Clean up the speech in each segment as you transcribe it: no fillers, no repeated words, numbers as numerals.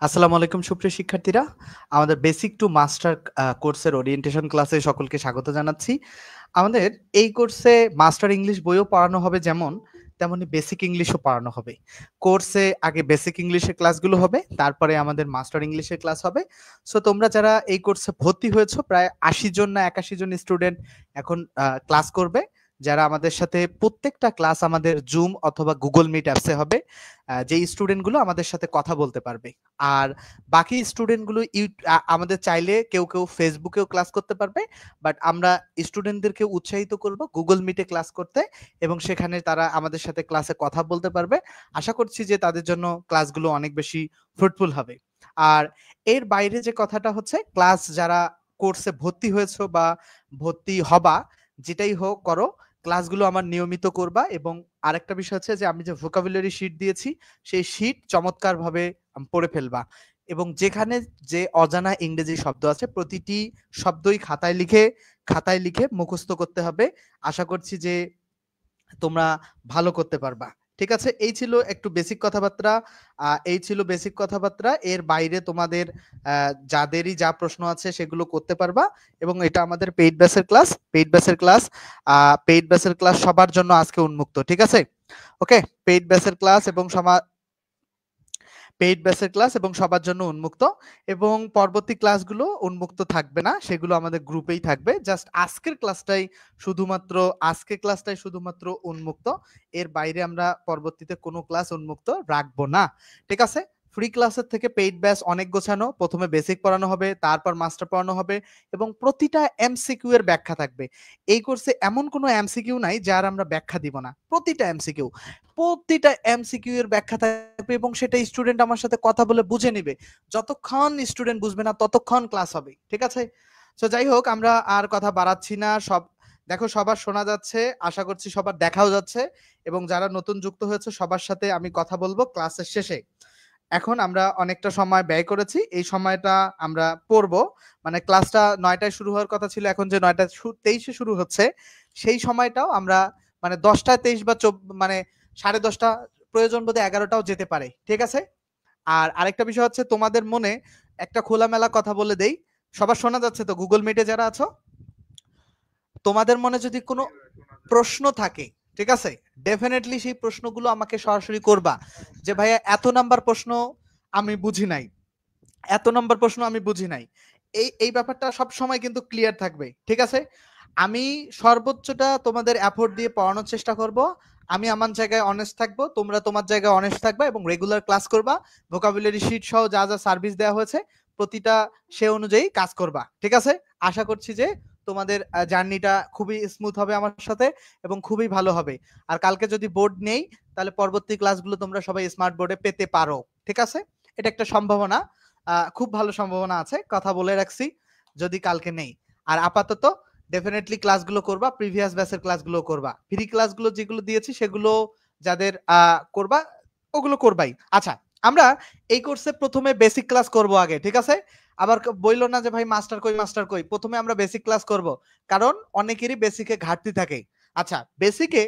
আসসালামু আলাইকুম সুপ্রিয় শিক্ষার্থীরা, আমাদের বেসিক টু মাস্টার কোর্সের ওরিয়েন্টেশন ক্লাসে সকলকে স্বাগত জানাচ্ছি। আমাদের এই কোর্সে মাস্টার ইংলিশ বইও পড়ানো হবে, যেমন তেমনি বেসিক ইংলিশও পড়ানো হবে। কোর্সে আগে বেসিক ইংলিশের ক্লাসগুলো হবে, তারপরে আমাদের মাস্টার ইংলিশের ক্লাস হবে। সো তোমরা যারা এই কোর্সে ভর্তি হয়েছো, প্রায় ৮০ জন না ৮১ জন স্টুডেন্ট এখন ক্লাস করবে, যারা আমাদের সাথে প্রত্যেকটা ক্লাস আমাদের জুম অথবা গুগল মিট অ্যাপসে হবে। যেই স্টুডেন্টগুলো আমাদের সাথে কথা বলতে পারবে, আর বাকি স্টুডেন্টগুলো আমাদের চাইলে কেউ কেউ ফেসবুকেও ক্লাস করতে পারবে, বাট আমরা স্টুডেন্টদেরকে উৎসাহিত করব গুগল মিটে ক্লাস করতে, এবং সেখানে তারা আমাদের সাথে ক্লাসে কথা বলতে পারবে। আশা করছি যে তাদের জন্য ক্লাসগুলো অনেক বেশি ফ্রুটফুল হবে। আর এর বাইরে যে কথাটা হচ্ছে, ক্লাস যারা কোর্সে ভর্তি হয়েছো বা ভর্তি হবা, যেটাই হোক করো, ক্লাসগুলো আমার নিয়মিত করবা। এবং আরেকটা বিষয় হচ্ছে যে আমি যে ভোকাবুলারি শিট দিয়েছি, সেই শিট চমৎকারভাবে পড়ে ফেলবা, এবং যেখানে যে অজানা ইংরেজি শব্দ আছে প্রতিটি শব্দই খাতায় লিখে মুখস্থ করতে হবে। আশা করছি যে তোমরা ভালো করতে পারবা। ঠিক আছে, এই ছিল একটু বেসিক কথাবার্তা। এর বাইরে তোমাদের যাদেরই যা প্রশ্ন আছে সেগুলো করতে পারবা। এবং এটা আমাদের পেইড ব্যাচের ক্লাস সবার জন্য আজকে উন্মুক্ত। ঠিক আছে, ওকে। পেইড ব্যাচের ক্লাস এবং সবার জন্য উন্মুক্ত, এবং পরবর্তী ক্লাসগুলো উন্মুক্ত থাকবে না, সেগুলো আমাদের গ্রুপেই থাকবে। জাস্ট আজকের ক্লাসটাই শুধুমাত্র উন্মুক্ত। এর বাইরে আমরা পরবর্তীতে কোনো ক্লাস উন্মুক্ত রাখবো না। ঠিক আছে, ফ্রি ক্লাসের থেকে পেইড ব্যাচ অনেক গোছানো। প্রথমে বেসিক পড়ানো হবে, তারপর মাস্টার পড়ানো হবে, এবং প্রতিটা এমসিকিউ এর ব্যাখ্যা থাকবে। এই কোর্সে এমন কোনো এমসিকিউ নাই যার আমরা ব্যাখ্যা দিব না। প্রতিটা এমসিকিউ এর ব্যাখ্যা থাকবে, এবং সেটা স্টুডেন্ট আমার সাথে কথা বলে বুঝে নিবে। যতক্ষণ স্টুডেন্ট বুঝবে না ততক্ষণ ক্লাস হবে। ঠিক আছে, তো যাই হোক, আমরা আর কথা বাড়াচ্ছি না। দেখো, সবার শোনা যাচ্ছে, আশা করছি সবার দেখাও যাচ্ছে, এবং যারা নতুন যুক্ত হয়েছে সবার সাথে আমি কথা বলবো ক্লাসের শেষে। এখন আমরা অনেকটা সময় ব্যয় করেছি, এই সময়টা আমরা পড়বো। মানে ক্লাসটা ৯টায় শুরু হওয়ার কথা ছিল, এখন যে ৯:২৩ শুরু হচ্ছে, সেই সময়টাও আমরা মানে 10:23 বা মানে 10:30, প্রয়োজন বোধে 11টাও যেতে পারে। ঠিক আছে, আর আরেকটা বিষয় হচ্ছে, তোমাদের মনে একটা খোলামেলা কথা বলে দেই। সবার শোনা যাচ্ছে তো? গুগল মিটে যারা আছো, তোমাদের মনে যদি কোনো প্রশ্ন থাকে, ঠিক আছে, ডেফিনেটলি সেই প্রশ্নগুলো আমাকে সরাসরি করবা, যে ভাইয়া এত নাম্বার প্রশ্ন আমি বুঝি নাই। এই ব্যাপারটা সব সময় কিন্তু ক্লিয়ার থাকবে। ঠিক আছে, আমি সর্বোচ্চটা তোমাদের এফোর্ট দিয়ে পড়ানোর চেষ্টা করব। আমি আমার জায়গায় অনেস্ট থাকবো, তোমরা তোমার জায়গায় অনেস্ট থাকবা, এবং রেগুলার ক্লাস করবা। ভোকাবুলারি শিট সহ যা যা সার্ভিস দেওয়া হয়েছে প্রতিটা সে অনুযায়ী কাজ করবা। ঠিক আছে, আশা করছি যে তোমাদের জার্নিটা খুবই স্মুথ হবে আমার সাথে, এবং খুবই ভালো হবে। আর কালকে যদি বোর্ড নেই, তাহলে পরবর্তী ক্লাসগুলো তোমরা সবাই স্মার্ট বোর্ডে পেতে পারো। ঠিক আছে, এটা একটা সম্ভাবনা, খুব ভালো সম্ভাবনা আছে, কথা বলে রাখছি, যদি কালকে নেই। আর আপাতত ডেফিনেটলি ক্লাসগুলো করবা, প্রিভিয়াস ব্যাচের ক্লাসগুলো করবা, ফ্রি ক্লাসগুলো যেগুলো দিয়েছি সেগুলো যাদের করবা, ওগুলো করবাই। আচ্ছা, আমরা এই কোর্সে প্রথমে বেসিক ক্লাস করব আগে। ঠিক আছে, আবার বইলো না যে ভাই মাস্টার কই। প্রথমে আমরা বেসিক ক্লাস করব, কারণ অনেকেরই বেসিকে ঘাটতি থাকে। আচ্ছা, বেসিকে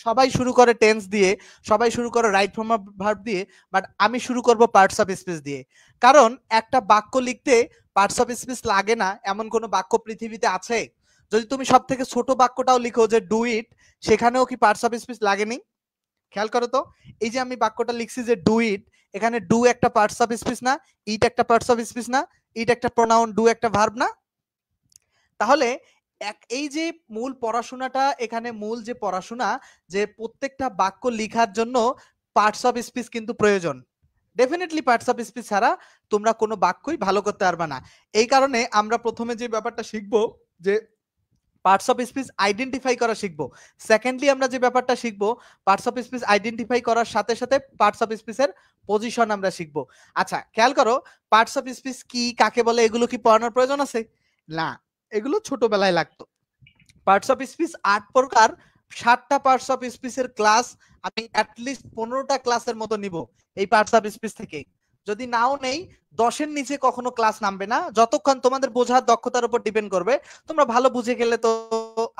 সবাই শুরু করে টেন্স দিয়ে, সবাই শুরু করে রাইট ফর্ম অফ ভার্ব দিয়ে, বাট আমি শুরু করব পার্টস অফ স্পিচ দিয়ে। কারণ একটা বাক্য লিখতে পার্টস অফ স্পিচ লাগে না এমন কোনো বাক্য পৃথিবীতে আছে? যদি তুমি সব থেকে ছোট বাক্যটাও লিখো, যে ডু ইট, সেখানেও কি পার্টস অফ স্পিচ লাগেনি? খেয়াল করো তো, এই যে আমি বাক্যটা লিখছি যে ডু ইট, এখানে ডু একটা পার্টস অফ স্পিচ না? ইট একটা পার্টস অফ স্পিচ না? ইট একটা প্রোনাউন, ডু একটা ভার্ব না? তাহলে এই যে মূল পড়াশোনাটা, এখানে মূল যে পড়াশোনা, যে প্রত্যেকটা বাক্য লেখার জন্য পার্টস অফ স্পিচ কিন্তু প্রয়োজন। ডেফিনেটলি পার্টস অফ স্পিচ ছাড়া তোমরা কোনো বাক্যই ভালো করতে পারবে না। এই কারণে আমরা প্রথমে যে ব্যাপারটা শিখবো, যে পার্টস অফ স্পিচ আইডেন্টিফাই করা শিখবো। সেকেন্ডলি আমরা যে ব্যাপারটা শিখবো, পার্টস অফ স্পিচ আইডেন্টিফাই করার সাথে সাথে পার্টস অফ স্পিচের পজিশন আমরা শিখবো। আচ্ছা, খেয়াল করো, পার্টস অফ স্পিচ কি, কাকে বলে, এগুলো কি পড়ানোর প্রয়োজন আছে? না, এগুলো ছোটবেলায় লাগতো। পার্টস অফ স্পিচ ৮ প্রকার, ৭টা পার্টস অফ স্পিচের ক্লাস আমি অ্যাটলিস্ট 15টা ক্লাসের মতো নিব এই পার্টস অফ স্পিচ থেকে। যদি নাও নেই, 10-এর নিচে কখনো ক্লাস নামবে না, যতক্ষণ তোমাদের বোঝার দক্ষতার উপর ডিপেন্ড করবে। তোমরা ভালো বুঝে গেলে তো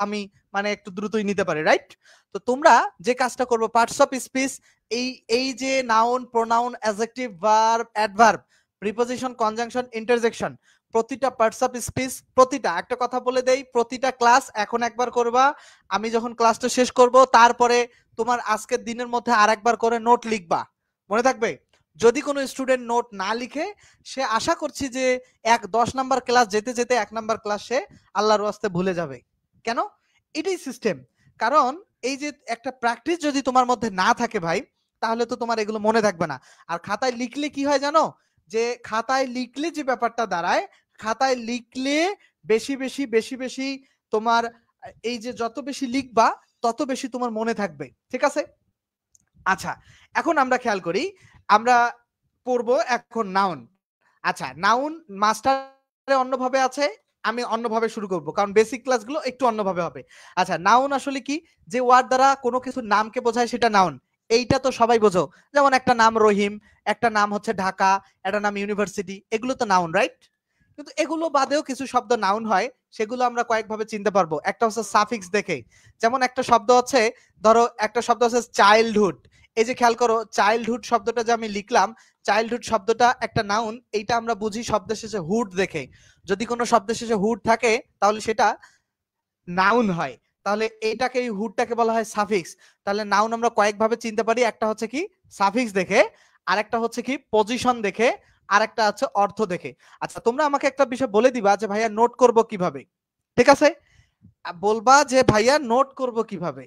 আমি মানে একটু দ্রুতই নিতে পারি, রাইট? তো তোমরা যে কাজটা করবো, পার্টস অফ স্পিচ, এই এই যে noun, pronoun, adjective, verb, adverb, preposition, conjunction, interjection, প্রতিটা পার্টস অফ স্পিচ, প্রতিটা, একটা কথা বলে দেই, প্রতিটা ক্লাস এখন একবার করবা, আমি যখন ক্লাসটা শেষ করব তারপরে তোমার আজকের দিনের মধ্যে আরেকবার করে নোট লিখবা, মনে থাকবে। যদি কোনো স্টুডেন্ট নোট না লিখে, সে আশা করছি যে 10 নাম্বার ক্লাস যেতে যেতে 1 নাম্বার ক্লাস সে আল্লাহর ওয়াস্তে ভুলে যাবে। কেন? এটাই সিস্টেম। কারণ এই যে একটা প্র্যাকটিস যদি তোমার মধ্যে না থাকে ভাই, তাহলে তো তোমার এগুলো মনে থাকবে না। আর খাতায় লিখলে কি হয় জানো, যে খাতায় লিখলে যে ব্যাপারটা দাঁড়ায়, খাতায় লিখলে বেশি বেশি বেশি বেশি তোমার এই যে যত বেশি লিখবা তত বেশি তোমার মনে থাকবে, ঠিক আছে? আচ্ছা, এখন আমরা খেয়াল করি, আমরা পড়বো এখন নাউন। আচ্ছা, নাউন মাস্টারে অন্যভাবে আছে, আমি অন্যভাবে শুরু করব, কারণ বেসিক ক্লাসগুলো একটু অন্যভাবে হবে। আচ্ছা, নাউন আসলে কি? যে ওয়ার্ড দ্বারা কোনো কিছুর নামকে বোঝায় সেটা নাউন। এইটা তো সবাই বোঝো, যেমন একটা নাম রহিম, একটা নাম হচ্ছে ঢাকা, একটা নাম ইউনিভার্সিটি, এগুলো তো নাউন, রাইট? কিন্তু এগুলো বাদেও কিছু শব্দ নাউন হয়, সেগুলো আমরা কয়েকভাবে চিনতে পারবো। একটা হচ্ছে সাফিক্স দেখে, যেমন একটা শব্দ আছে, ধরো একটা শব্দ আছে চাইল্ডহুড, এই যে খেয়াল করো চাইল্ডহুড শব্দটা যে আমি লিখলাম, চাইল্ডহুড শব্দটা একটা নাউন, এইটা আমরা বুঝি শব্দের শেষে হুড দেখে। যদি কোনো শব্দের শেষে হুড থাকে তাহলে সেটা নাউন হয়। তাহলে এইটাকে, এই হুডটাকে বলা হয় সাফিক্স। তাহলে নাউন আমরা কয়েকভাবে চিনতে পারি, একটা হচ্ছে কি সাফিক্স দেখে, আরেকটা হচ্ছে কি পজিশন দেখে, আরেকটা আছে অর্থ দেখে। আচ্ছা, তোমরা আমাকে একটা বিষয় বলে দিবা যে ভাইয়া নোট করব কিভাবে, ঠিক আছে? বলবা যে ভাইয়া নোট করব কিভাবে,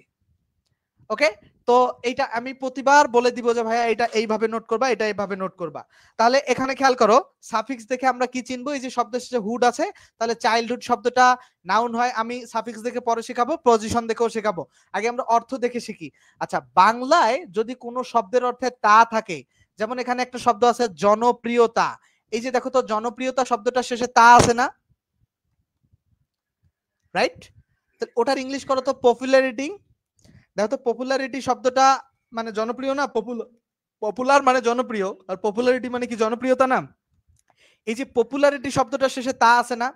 ওকে? তো এইটা আমি প্রতিবার বলে দিব যে ভাইয়া এটা এইভাবে নোট করবা, এটা এইভাবে নোট করবা। তাহলে এখানে খেয়াল করো, সাফিক্স দেখে আমরা কি চিনবো, এই যে শব্দের শেষে হুড আছে, তাহলে চাইল্ডহুড শব্দটা নাউন হয়, আমি সাফিক্স দেখে পরে শেখাবো, পজিশন দেখেও শেখাবো। আগে আমরা অর্থ দেখে শিখি। আচ্ছা, বাংলায় যদি কোনো শব্দের অর্থে তা থাকে, যেমন এখানে একটা শব্দ আছে জনপ্রিয়তা, এই যে দেখো তো জনপ্রিয়তা শব্দটা শেষে তা আছে না, রাইট? ওটার ইংলিশ করো তো পপুলারিটি। দেখো তো পপুলারিটি শব্দটা মানে জনপ্রিয় না, পপুলার মানে জনপ্রিয়, আর পপুলারিটি মানে কি জনপ্রিয়তা না? এই যে পপুলারিটি শব্দটা শেষে তা আছে না,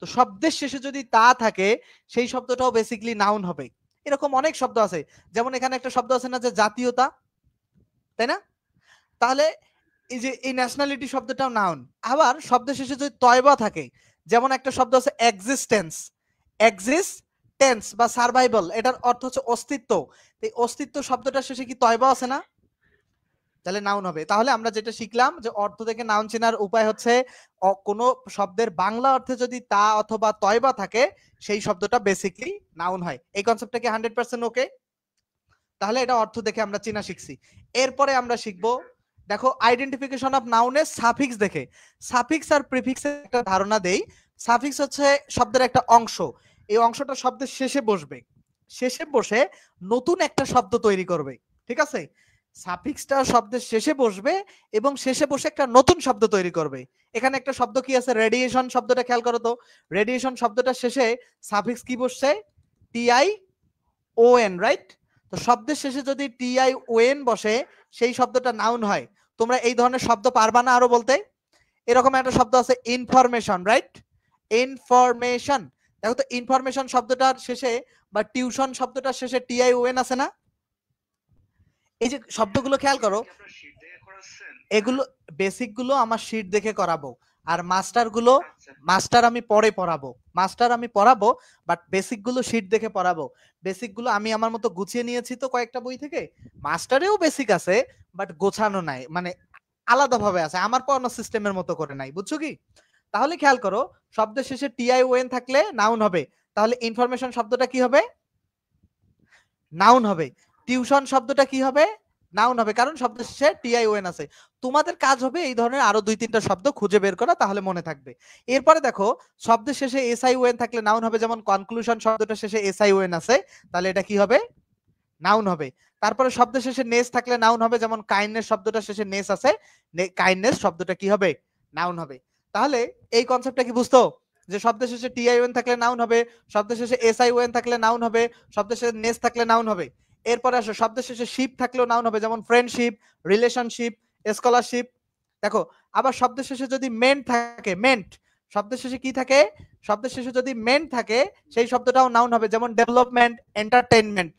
তো শব্দের শেষে যদি তা থাকে সেই শব্দটাও বেসিক্যালি নাউন হবে। এরকম অনেক শব্দ আছে, যেমন এখানে একটা শব্দ আছে না যে জাতীয়তা, তাই না? তাহলে এই যে এই ন্যাশনালিটি শব্দটাও নাউন। আবার শব্দের শেষে যদি তয়বা থাকে, যেমন একটা শব্দ আছে এক্সিস্টেন্স, এক্সিস্টেন্স বা সার্ভাইভাল, এটার অর্থ হচ্ছে অস্তিত্ব। এই অস্তিত্ব শব্দটার শেষে কি তয়বা আছে না, তাহলে নাউন হবে। তাহলে আমরা যেটা শিখলাম যে অর্থ থেকে নাউন চেনার উপায় হচ্ছে কোনো শব্দের বাংলা অর্থে যদি তা অথবা তয়বা থাকে সেই শব্দটা বেসিক্যালি নাউন হয়। এই কনসেপ্টটা কি 100% ওকে? তাহলে এটা অর্থ দেখে আমরা চেনা শিখছি। এরপরে আমরা শিখবো, দেখো আইডেন্টিফিকেশন অফ নাউনের সাফিক্স দেখে। সাফিক্স আর প্রিফিক্সের একটা ধারণা দেই। সাফিক্স হচ্ছে শব্দের একটা অংশ, এই অংশটা শব্দের শেষে বসবে, শেষে বসে নতুন একটা শব্দ তৈরি করবে, ঠিক আছে? সাফিক্সটা শব্দের শেষে বসবে এবং শেষে বসে একটা নতুন শব্দ তৈরি করবে। এখানে একটা শব্দ কি আছে, রেডিয়েশন শব্দটা খেয়াল করো তো, রেডিয়েশন শব্দটা শেষে সাফিক্স কি বসছে, টিআই ও এন, রাইট? তো শব্দের শেষে যদি টিআই ও এন বসে সেই শব্দটা নাউন হয়। তোমরা এই ধরনের শব্দ পারবা না আরো বলতে? এরকম একটা শব্দ আছে ইনফরমেশন, রাইট? ইনফরমেশন, দেখো তো ইনফরমেশন শব্দটার শেষে বা টিউশন শব্দটার শেষে টিআই ও এন আছে না? এই যে শব্দগুলো খেয়াল করো, এগুলো বেসিক গুলো আমার শীট দেখে করাবো, আর মাস্টার আমি পরে পড়াবো, বাট বেসিক গুলো শীট দেখে পড়াবো। বেসিক গুলো আমি আমার মতো গুছিয়ে নিয়েছি তো কয়েকটা বই থেকে, মাস্টারেও বেসিক আছে বাট গোছানো নাই, মানে আলাদাভাবে আছে, আমার পড়ানো সিস্টেমের মতো করে নাই, বুঝছো কি? তাহলে খেয়াল করো, শব্দের শেষে টিআই ও এন থাকলে নাউন হবে, তাহলে ইনফরমেশন শব্দটা কি হবে, নাউন হবে। টিউশন শব্দটা কি হবে, নাউন হবে, কারণ শব্দের শেষে টিআই ও এন আছে। তোমাদের কাজ হবে এই ধরনের আরো 2-3টা শব্দ খুঁজে বের করা, তাহলে মনে থাকবে। এরপরে দেখো, শব্দের শেষে এসআই ও এন থাকলে নাউন হবে, যেমন কনক্লুশন শব্দটা শেষে এসআই ও এন আছে, তাহলে এটা কি হবে, নাউন হবে। তারপরে শব্দের শেষে নেস থাকলে নাউন হবে, যেমন কাইন্ডনেস শব্দটা শেষে নেস আছে, কাইন্ডনেস শব্দটা কি হবে, নাউন হবে। তাহলে এই কনসেপ্টটা কি বুঝতো, যে শব্দের শেষে টিআই ও এন থাকলে নাউন হবে, শব্দের শেষে এসআই ও এন থাকলে নাউন হবে, শব্দের শেষে নেস থাকলে নাউন হবে। এরপরে আসো, শব্দের শেষে শিপ থাকলেও নাউন হবে, যেমন ফ্রেন্ডশিপ, রিলেশনশিপ, স্কলারশিপ। দেখো, আবার শব্দের শেষে যদি মেন্ট থাকে, মেন্ট শব্দের শেষে কি থাকে, শব্দের শেষে যদি মেন্ট থাকে সেই শব্দটাও নাউন হবে, যেমন ডেভেলপমেন্ট, এন্টারটেইনমেন্ট।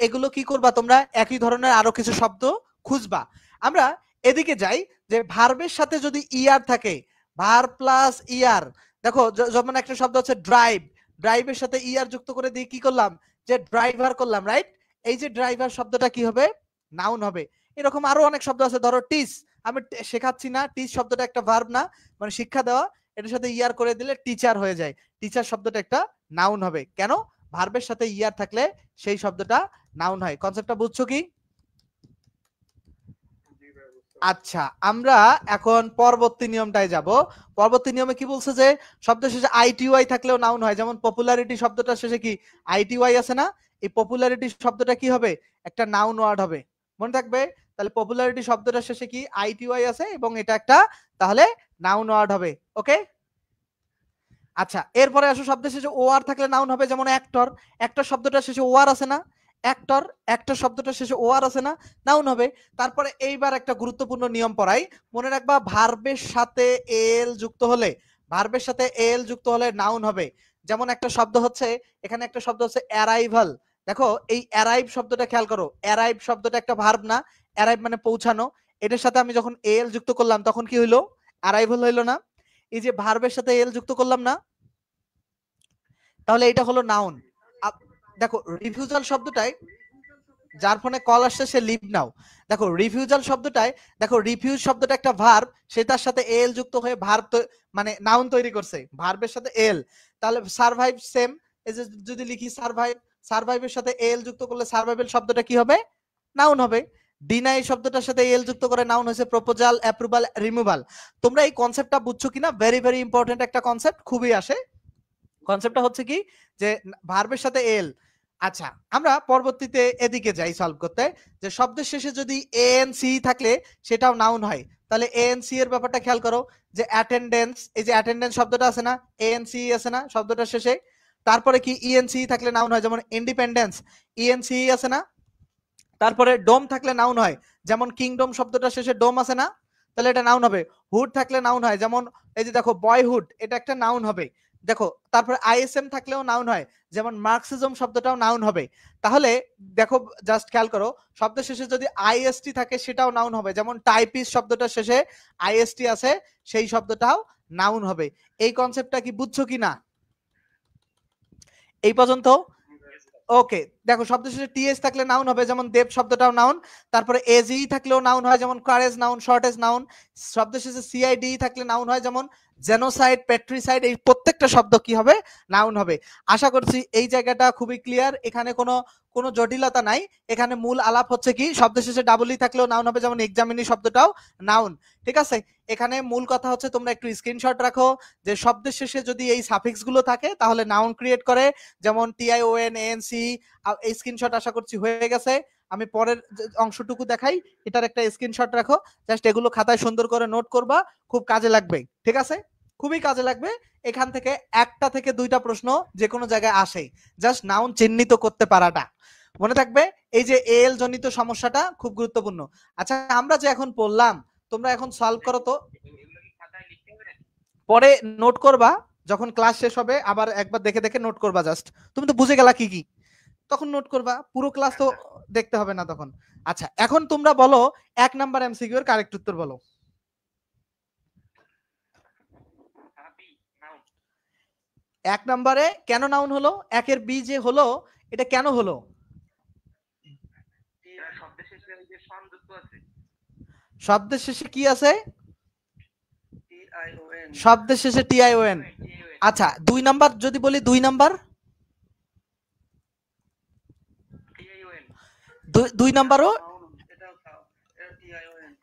এগুলো কি করবা তোমরা, একই ধরনের আরো কিছু শব্দ খুঁজবা। আমরা এদিকে যাই, যে ভার্বের সাথে যদি ইআর থাকে, ভার্ব প্লাস ইআর, দেখো যেমন একটা শব্দ হচ্ছে ড্রাইভ, ড্রাইভের সাথে ইআর যুক্ত করে দিয়ে কি করলাম, যে ড্রাইভার করলাম, রাইট? এই যে ড্রাইভার শব্দটা কি হবে, নাউন হবে। এরকম আরো অনেক শব্দ আছে, ধরো টিচ, আমি শেখাচ্ছি না, টিচ শব্দটা একটা ভার্ব না, মানে শিক্ষা দেওয়া, এটার সাথে ইয়ার করে দিলে টিচার হয়ে যায়, টিচার শব্দটা একটা নাউন হবে। কেন? ভার্বের সাথে ইয়ার থাকলে সেই শব্দটা নাউন হয়। কনসেপ্টটা বুঝছো কি? আচ্ছা, আমরা এখন পরবর্তী নিয়মটায় যাব। পরবর্তী নিয়মে কি বলছে, যে শব্দের শেষে আইটিওয়াই থাকলেও নাউন হয়। যেমন পপুলারিটি শব্দটার শেষে কি আইটিওয়াই আছে না, এই পপুলারিটি শব্দটা কি হবে, একটা নাউন ওয়ার্ড হবে, মনে থাকবে। তাহলে পপুলারিটি শব্দটার শেষে কি আইটিওয়াই আছে এবং এটা একটা তাহলে নাউন ওয়ার্ড হবে। ওকে, আচ্ছা, এরপরে আসো শব্দের শেষে ওআর থাকলে নাউন হবে। যেমন অ্যাক্টর, অ্যাক্টর শব্দটার শেষে ওআর আছে না, অ্যাক্টর, অ্যাক্টর শব্দটার শেষে ওআর আছে না, নাউন হবে। তারপরে এইবার একটা গুরুত্বপূর্ণ নিয়ম পড়াই, মনে রাখবা, ভার্বের সাথে এল যুক্ত হলে, ভার্বের সাথে এল যুক্ত হলে নাউন হবে। যেমন একটা শব্দ হচ্ছে, এখানে একটা শব্দ হচ্ছে অ্যারাইভাল, দেখো এই অ্যারাইভ শব্দটা খেয়াল করো, অ্যারাইভ শব্দটা একটা ভার্ব না, অ্যারাইভ মানে পৌঁছানো, এটার সাথে আমি যখন এল যুক্ত করলাম তখন কি হইলো, অ্যারাইভাল হইলো না? এই যে ভার্বের সাথে এল যুক্ত করলাম না, তাহলে এটা হলো নাউন। দেখো রিফিউজাল শব্দটাই, যার ফোনে কল আসছে সে লিভ নাও, দেখো রিফিউজাল শব্দটাই, দেখো রিফিউজ শব্দটা একটা ভার্ব, সে তার সাথে এল যুক্ত হয়ে ভার্ব মানে নাউন তৈরি করছে, ভার্বের সাথে এল। তাহলে সারভাইভ সেম, এই যে যদি লিখি সারভাইভ, সারভাইভের সাথে এল যুক্ত করলে সারভাইভাল শব্দটা কি হবে, নাউন হবে। ডিনাই শব্দটার সাথে এল যুক্ত করে নাউন হয়েছে প্রপোজাল, অ্যাপ্রুভাল, রিমুভাল। তোমরা এই কনসেপ্টটা বুঝছো কিনা, ভেরি ভেরি ইম্পর্টেন্ট একটা কনসেপ্ট, খুবই আসে। কনসেপ্টটা হচ্ছে কি, যে ভার্বের সাথে এল। আচ্ছা, আমরা পরবর্তীতে এদিকে যাই সলভ করতে, যে শব্দের শেষে যদি এএনসি থাকলে সেটাও নাউন হয়। তাহলে এএনসি এর ব্যাপারটা খেয়াল করো, যে অ্যাটেন্ডেন্স, এই যে অ্যাটেন্ডেন্স শব্দটা আছে না, এএনসি আছে না শব্দটার শেষে, তারপরে কি ইএনসি থাকলে নাউন হয়, যেমন ইন্ডিপেন্ডেন্স, ইএনসি আছে না। তারপরে ডোম থাকলে নাউন হয়, যেমন কিংডম শব্দটার শেষে ডোম আছে না, তাহলে এটা নাউন হবে। হুড থাকলে নাউন হয়, যেমন এই যে দেখো বয়হুড, এটা একটা নাউন হবে। দেখো তারপরে আইএসএম থাকলেও নাউন হয়, যেমন মার্কসিজম শব্দটাও নাউন হবে। তাহলে দেখো জাস্ট খেয়াল করো, শব্দের শেষে যদি আইএসটি থাকে সেটাও নাউন হবে, যেমন টাইপিস্ট শব্দটার শেষে আইএসটি আছে, সেই শব্দটাও নাউন হবে। এই কনসেপ্টটা কি বুঝছো কিনা এই পর্যন্ত? ওকে, দেখো শব্দের শেষে টিএস থাকলে নাউন হবে, যেমন দেব শব্দটাও নাউন। তারপরে এজি থাকলেও নাউন হয়, যেমন কারেজ নাউন, শর্টেজ নাউন। শব্দের শেষে সিআইডি থাকলে নাউন হয়, যেমন জেনোসাইড, পেট্রিসাইড, এই প্রত্যেকটা শব্দ কি হবে, নাউন হবে। আশা করছি এই জায়গাটা খুবই ক্লিয়ার, এখানে কোনো কোনো জটিলতা নাই। এখানে মূল আলাপ হচ্ছে কি, শব্দের শেষে ডাবল ই থাকলেও নাউন হবে, যেমন এক্সামিনি শব্দটাও নাউন। ঠিক আছে, এখানে মূল কথা হচ্ছে তোমরা একটু স্ক্রিনশট রাখো, যে শব্দের শেষে যদি এই সাফিক্স গুলো থাকে তাহলে নাউন ক্রিয়েট করে, যেমন টিআইওএন, এএনসি। এই স্ক্রিনশট আশা করছি হয়ে গেছে। আমি পরের অংশটুকু দেখাই, এটার একটা স্ক্রিনশট রাখো, জাস্ট এগুলো খাতায় সুন্দর করে নোট করবা, খুব কাজে লাগবে। ঠিক আছে, খুবই কাজে লাগবে। এখান থেকে একটা থেকে দুইটা প্রশ্ন যে কোনো জায়গায় আসে, জাস্ট নাউন চিহ্নিত করতে পারাটা মনে থাকবে। এই যে এল জনিত সমস্যাটা খুব গুরুত্বপূর্ণ। আচ্ছা, আমরা যে এখন পড়লাম, তোমরা এখন সলভ করো তো, পরে নোট করবা, যখন ক্লাস শেষ হবে আবার একবার দেখে দেখে নোট করবা, জাস্ট তুমি তো বুঝে গেলা কি কি, তখন নোট করবা, পুরো ক্লাস তো দেখতে হবে না তখন। আচ্ছা, এখন তোমরা বলো 1 নাম্বার এমসিকিউ এর কারেক্ট উত্তর বলো। 1 নম্বরে কেন নাউন হলো, 1 এর বি যে হলো, এটা কেন হলো? শব্দের শেষে কি আছে, শব্দের শেষে টিআইওএন। আচ্ছা, 2 নাম্বার যদি বলি, 2 নাম্বার, 2 নাম্বারও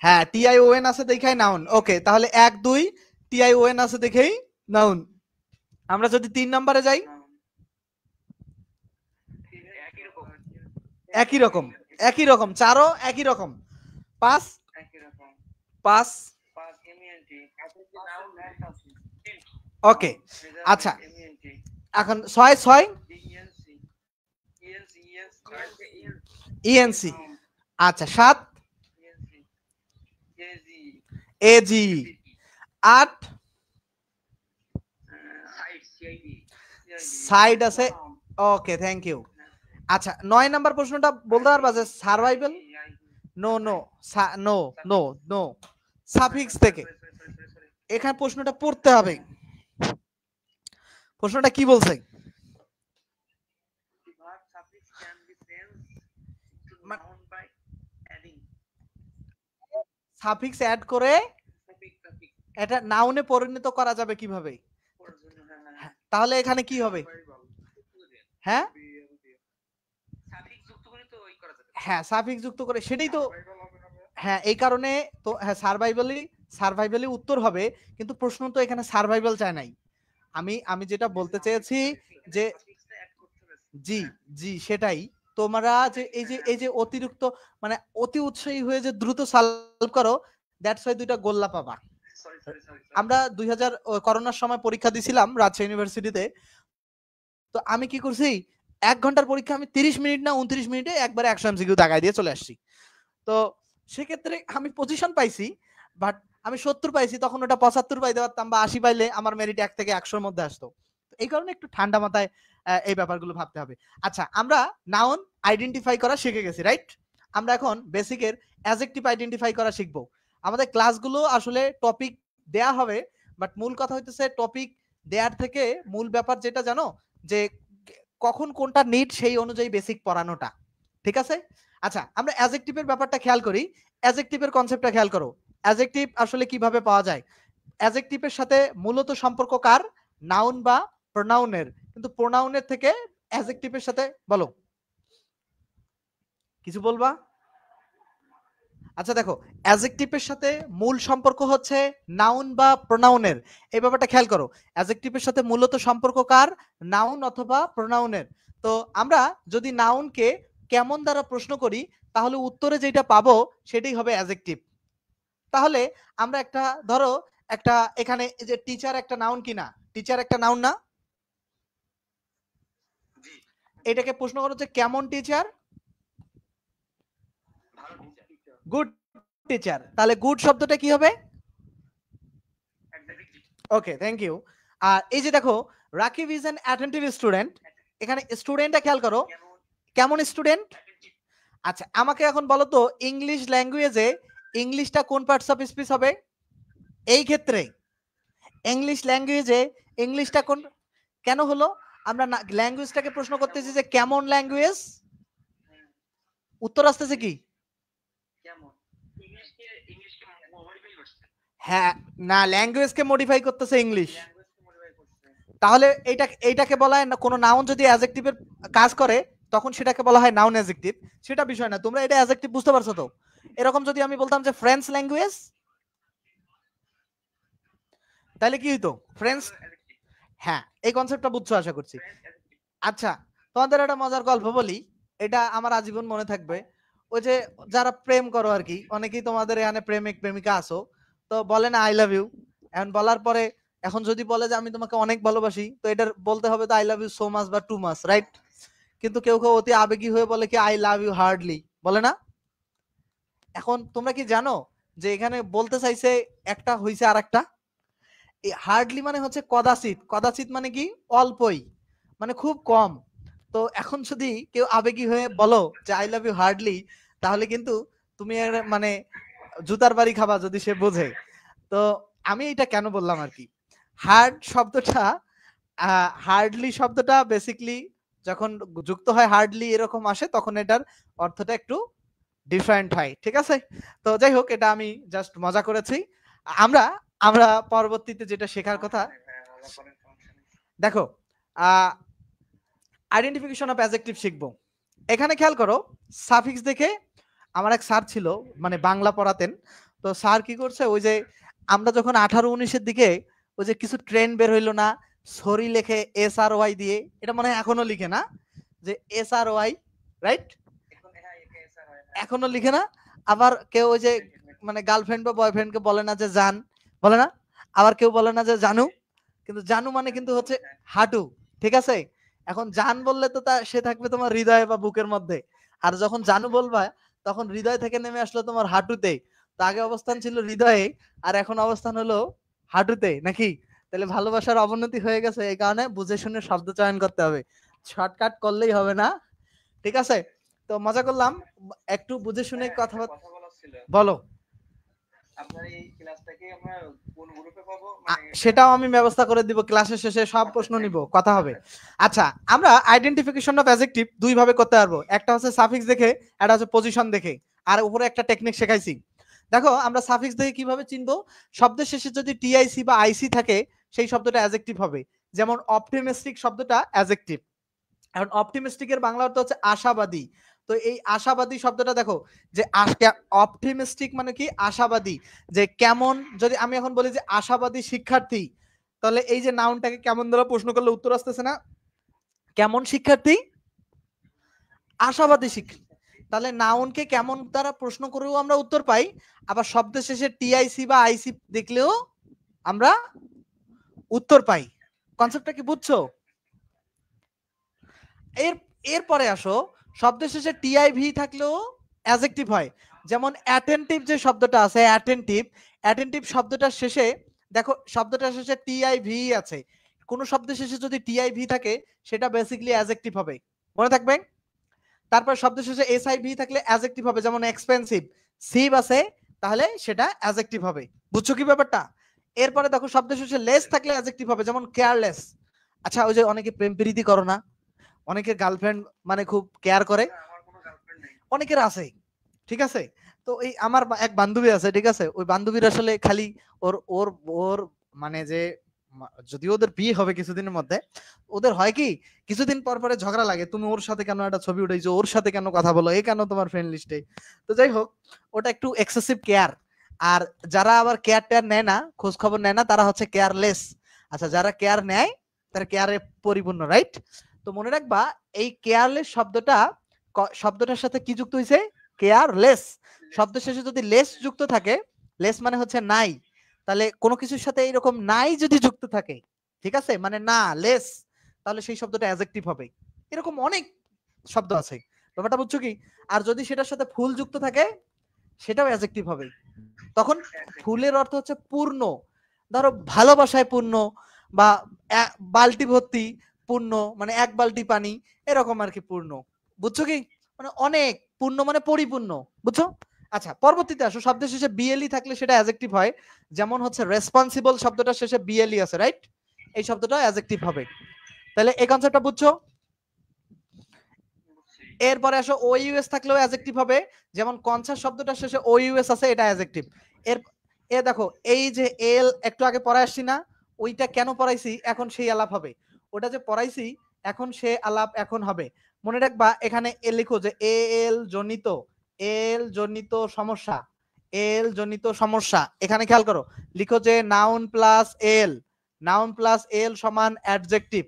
হ্যাঁ টিআইওএন আছে দেখাই নাউন। ওকে, তাহলে 1 2 টিআইওএন আছে দেখেই নাউন। আমরা যদি 3 নম্বরে যাই, একই রকম, একই রকম, 4ও একই রকম, 5 5 ওকে। আচ্ছা, এখন 6 6 ইএনসি। আচ্ছা, 7 এজি, 8 সাইড আছে। Okay, thank you. আচ্ছা, 9 নাম্বার প্রশ্নটা বলতে পারবা, যে survival, no no no no no, suffix থেকে। এখানে প্রশ্নটা পড়তে হবে, প্রশ্নটা কি বলছে? সাফিক্স অ্যাড করে এটা নাউনে পরিণত করা যাবে কিভাবে? তাহলে এখানে কি হবে? হ্যাঁ হ্যাঁ সাফিক্স যুক্ত করে, সেটাই তো। হ্যাঁ এই কারণে তো, হ্যাঁ সার্ভাইভালি উত্তর হবে, কিন্তু প্রশ্ন তো এখানে সার্ভাইভাল চায় নাই। আমি যেটা বলতে চেয়েছি যে জি জি সেটাই, তোমরা যে এই যে অতিরিক্ত মানে অতি উৎসাহী হয়ে যে দ্রুত সলভ করো, দ্যাটস ওয়াই দুইটা গোল্লা পাবা। আমরা 2000 করোনার সময় পরীক্ষা দিছিলাম রাজশাহী ইউনিভার্সিটিতে, তো আমি কি করছি, 1 ঘন্টার পরীক্ষা আমি 30 মিনিট না 29 মিনিটে একবারে 100 এমসিকিউ দাগায় দিয়ে চলে আসছি। তো সেক্ষেত্রে আমি পজিশন পাইছি, বাট আমি 70 পাইছি, তখন ওটা 75 পাইতে পারতাম বা 80 পাইলে আমার মেরিট 1 থেকে 100 এর মধ্যে আসতো। এই কারণে একটু ঠান্ডা মাথায় এই ব্যাপারগুলো ভাবতে হবে। আচ্ছা আমরা নাউন আইডেন্টিফাই করা শিখে গেছি, রাইট? আমরা এখন বেসিকের অ্যাডজেক্টিভ আইডেন্টিফাই করা শিখবো। আমাদের ক্লাসগুলো আসলে টপিক দেয়া হবে, বাট মূল কথা হইতেছে টপিক দেয়ার থেকে মূল ব্যাপার যেটা জানো, যে কখন কোনটা নিড সেই অনুযায়ী বেসিক পড়ানোটা, ঠিক আছে? আচ্ছা আমরা অ্যাডজেক্টিভের ব্যাপারটা খেয়াল করি, অ্যাডজেক্টিভের কনসেপ্টটা খেয়াল করো। অ্যাডজেক্টিভ আসলে কিভাবে পাওয়া যায়? অ্যাডজেক্টিভের সাথে মূলত সম্পর্ক কার? নাউন বা প্রোনাউনের, কিন্তু প্রোনাউনের থেকে অ্যাডজেক্টিভের সাথে বলো কিছু বলবা? আচ্ছা দেখো, অ্যাডজেক্টিভের সাথে মূল সম্পর্ক হচ্ছে নাউন বা প্রোনাউনের। এই ব্যাপারটা খেয়াল করো, অ্যাডজেক্টিভের সাথে মূলত সম্পর্ক কার? নাউন অথবা প্রোনাউনের। তো আমরা যদি নাউনকে কেমন দ্বারা প্রশ্ন করি, তাহলে উত্তরে যেটা পাবো সেটাই হবে অ্যাডজেক্টিভ। তাহলে আমরা একটা ধরো একটা এখানে এই যে টিচার একটা নাউন কিনা? টিচার একটা নাউন না? এটাকে প্রশ্ন করো যে কেমন টিচার? Good teacher. তাহলে গুড শব্দটা কি হবে? ওকে থ্যাংক ইউ। আর এই যে দেখো, Rakib is an attentive student, এখানে স্টুডেন্টটা খেয়াল করো, কেমন স্টুডেন্ট? আচ্ছা আমাকে এখন বলো তো, ইংলিশ ল্যাঙ্গুয়েজে ইংলিশটা কোন পার্টস অফ স্পিচ হবে এই ক্ষেত্রে? ইংলিশ ল্যাঙ্গুয়েজে ইংলিশটা কোন, কেন হলো? আমরা ল্যাঙ্গুয়েজটাকে প্রশ্ন করতেছি যে কেমন ল্যাঙ্গুয়েজ, উত্তর আসতেছে কি? হ্যাঁ না, ল্যাঙ্গুয়েজকে মডিফাই করতেছে ইংলিশ। তাহলে এইটাকে বলা হয় কোনো নাউন যদি অ্যাডজেক্টিভের কাজ করে তখন সেটাকে বলা হয় নাউন অ্যাডজেক্টিভ, সেটা বিষয় না। তোমরা এটা অ্যাডজেক্টিভ বুঝতে পারছো তো? এরকম যদি আমি বলতাম যে ফ্রেঞ্চ ল্যাঙ্গুয়েজ, তাহলে কি হইতো? ফ্রেঞ্চ। হ্যাঁ এই কনসেপ্টটা বুঝছো আশা করছি। আচ্ছা তোমাদের একটা মজার গল্প বলি, এটা আমার আজীবন মনে থাকবে। ওই যে যারা প্রেম করো আর কি, অনেকেই তোমাদের এখানে প্রেমিক প্রেমিকা আসো, তো বলে না আই লাভ ইউ, এখন বলার পরে এখন যদি বলে যে আমি তোমাকে অনেক ভালোবাসি, তো এটার বলতে হবে তো I love you so much বা টু মাচ, রাইট? কিন্তু কেউ কেউ অতি আবেগী হয়ে বলে কি আই লাভ ইউ হার্ডলি, বলে না? এখন তোমরা কি জানো যে এখানে বলতে চাইছে একটা হইছে আর একটা, হার্ডলি মানে হচ্ছে কদাচিৎ, কদাচিৎ মানে কি অল্পই, মানে খুব কম। তো এখন যদি কেউ আবেগী হয়ে বলো যে আই লাভ ইউ হার্ডলি, তাহলে কিন্তু তুমি মানে জুতার বাড়ি খাবা যদি সে বোঝে। তো আমি এটা কেন বললাম আর কি, হার্ড শব্দটা, হার্ডলি শব্দটা বেসিকলি যখন যুক্ত হয় হার্ডলি এরকম আসে, তখন এটার অর্থটা একটু ডিফারেন্ট হয়, ঠিক আছে? তো যাই হোক, এটা আমি জাস্ট মজা করেছি। আমরা আমরা পরবর্তীতে যেটা শেখার কথা, দেখো আইডেন্টিফিকেশন অফ অ্যাডজেক্টিভ শিখবো। এখানে খেয়াল করো, সাফিক্স দেখে আমার এক স্যার ছিল, মানে বাংলা পড়াতেন। তো স্যার কি করছে, ওই যে আমরা যখন 18-19-এর দিকে ওই যে কিছু ট্রেন্ড বের হইলো না, সরি লেখে SRY দিয়ে, এটা মনে হয় এখনো লিখে না যে SRY, রাইট? এখনো লিখে না। আবার কেউ ওই যে মানে গার্লফ্রেন্ড বা বয়ফ্রেন্ডকে বলে না যে জান, বলে না? আবার কেউ বলে না যে জানু, কিন্তু জানু মানে কিন্তু হচ্ছে হাঁটু, ঠিক আছে? এখন জান বললে তো সে থাকবে তোমার হৃদয়ে বা বুকের মধ্যে, আর যখন জানু বলবা তখন হৃদয় থেকে নেমে আসলো তোমার হাঁটুতে। তো আগে অবস্থান ছিল হৃদয়ে, আর এখন অবস্থান হলো হাঁটুতে, নাকি? তাহলে ভালোবাসার অবনতি হয়ে গেছে, এই কারণে বুঝে শুনে শব্দ চয়ন করতে হবে, শর্টকাট করলেই হবে না, ঠিক আছে? তো মজা করলাম, একটু বুঝে শুনে কথা বলো। সেটাও আমি ব্যবস্থা করে দিব, ক্লাসের শেষে সব প্রশ্ন নিব, কথা হবে। আচ্ছা, আমরা আইডেন্টিফিকেশন অফ অ্যাডজেক্টিভ দুই ভাবে করতে পারবো, একটা হচ্ছে সাফিক্স দেখে, একটা হচ্ছে পজিশন দেখে, আর উপরে একটা টেকনিক শেখাইছি। দেখো আমরা সাফিক্স দেখে কিভাবে চিনবো, শব্দের শেষে যদি টিআইসি বা আইসি থাকে সেই শব্দটা অ্যাডজেক্টিভ হবে। যেমন অপটিমিস্টিক শব্দটা অ্যাডজেক্টিভ। এখন অপটিমিস্টিকের বাংলা অর্থ হচ্ছে আশাবাদী। তো এই আশাবাদী শব্দটা দেখো, যে অপটিমিস্টিক মানে কি আশাবাদী, যে কেমন, যদি আমি এখন বলি যে আশাবাদী শিক্ষার্থী, তাহলে এই যে নাউনটাকে কেমন দ্বারা প্রশ্ন করলে উত্তর আসতেছে না, কেমন শিক্ষার্থী, আশাবাদী শিক্ষার্থী। তাহলে নাউনকে কেমন দ্বারা প্রশ্ন করেও আমরা উত্তর পাই, আবার শব্দের শেষে টিআইসি বা আইসি দেখলেও আমরা উত্তর পাই। কনসেপ্টটা কি বুঝছো? এরপরে আসো, শব্দের শেষে টিআইভি থাকলেও অ্যাডজেক্টিভ হয়। যেমন অ্যাটেন্টিভ যে শব্দটা আছে, অ্যাটেন্টিভ শব্দটার শেষে দেখো, শব্দটার শেষে টিআইভি আছে, কোন শব্দের শেষে যদি টিআইভি থাকে সেটা বেসিক্যালি অ্যাডজেক্টিভ হবে, মনে থাকবে। তারপর শব্দের শেষে এসআইভি থাকলে অ্যাডজেক্টিভ হবে, যেমন এক্সপেন্সিভ, সিভ আছে তাহলে সেটা অ্যাডজেক্টিভ হবে। বুঝছো কি ব্যাপারটা? এরপরে দেখো শব্দের শেষে লেস থাকলে অ্যাডজেক্টিভ হবে, যেমন কেয়ারলেস। আচ্ছা, ওই যে অনেকে প্রেম প্রীতি করো না, অনেকের গার্লফ্রেন্ড মানে খুব কেয়ার করে, অনেকের আছে, ঠিক আছে। তো এই আমার এক বান্ধবী আছে, ঠিক আছে, ওই বান্ধবীর আসলে খালি ওর ওর ওর মানে যে, যদিও ওদের বিয়ে হবে কিছুদিনের মধ্যে, ওদের হয় কি কিছুদিন পর পরে ঝগড়া লাগে, তুমি ওর সাথে কেন একটা ছবি উঠাইছো, ওর সাথে কেন কথা বলো, এই কেন তোমার ফ্রেন্ড লিস্টে। তো যাই হোক, ওটা একটু এক্সেসিভ কেয়ার। আর যারা আবার কেয়ার টেয়ার নেয় না, খোঁজ খবর নেয় না, তারা হচ্ছে কেয়ারলেস। আচ্ছা, যারা কেয়ার নেয় তারা কেয়ারে পরিপূর্ণ, রাইট? তো মনে রাখবা, এই কেয়ারলেস শব্দটার সাথে কি যুক্ত হয়েছে, কেয়ারলেস। শব্দের শেষে যদি লেস যুক্ত থাকে, লেস মানে হচ্ছে নাই, তাহলে কোনো কিছুর সাথে এইরকম নাই যদি যুক্ত থাকে, ঠিক আছে, মানে না লেস, তাহলে সেই শব্দটা অ্যাডজেক্টিভ হবে। এরকম অনেক শব্দ আছে, ব্যাপারটা বুঝছো কি? আর যদি সেটার সাথে ফুল যুক্ত থাকে সেটাও অ্যাডজেক্টিভ হবে। তখন ফুলের অর্থ হচ্ছে পূর্ণ, ধরো ভালোবাসায় পূর্ণ, বা বালতি ভর্তি পূর্ণ, মানে এক বালতি পানি, এরকম আর কি পূর্ণ। বুঝছো কি? মানে অনেক পূর্ণ মানে পরিপূর্ণ, বুঝছো? আচ্ছা, পরবর্তীতে আসো, শব্দের শেষে বিএলই থাকলে সেটা অ্যাডজেক্টিভ হয়। যেমন হচ্ছে রেসপন্সিবল শব্দটার শেষে বিএলই আছে, রাইট? এই শব্দটা অ্যাডজেক্টিভ হবে। তাহলে এই কনসেপ্টটা বুঝছো? এরপরে আসো ওইউএস থাকলেও অ্যাডজেক্টিভ হবে, যেমন কনসাস শব্দটার শেষে ওইউএস আছে, এটা অ্যাডজেক্টিভ। এ দেখো, এই যে এল একটু আগে পড়াই আসছি না, ওইটা কেন পড়াইছি, এখন সেই আলাপ হবে। ওটা যে পড়াইছি এখন সে আলাপ এখন হবে। মনে রাখবা, এখানে এল লিখো যে এল জনিত সমস্যা, এল জনিত সমস্যা। এখানে খেয়াল করো, লিখো যে নাউন প্লাস এল সমান অ্যাডজেক্টিভ,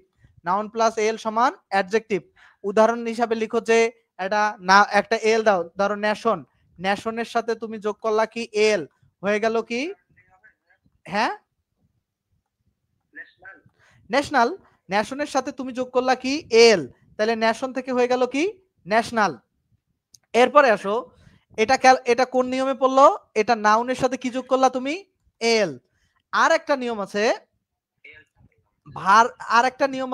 নাউন প্লাস এল সমান অ্যাডজেক্টিভ। উদাহরণ হিসাবে লিখো যে এটা না, একটা এল দাও, ধরো ন্যাশন, ন্যাশনের সাথে তুমি যোগ করলা কি এল, হয়ে গেল কি, হ্যাঁ ন্যাশনাল, ন্যাশনের সাথে তুমি যোগ করলা কি এল, তাহলে ন্যাশন থেকে হয়ে গেল কি ন্যাশনাল। এরপরে আসো, এটা কোন নিয়মে পড়লো, এটা নাউনের সাথে কি যোগ করলা তুমি এল। আর একটা নিয়ম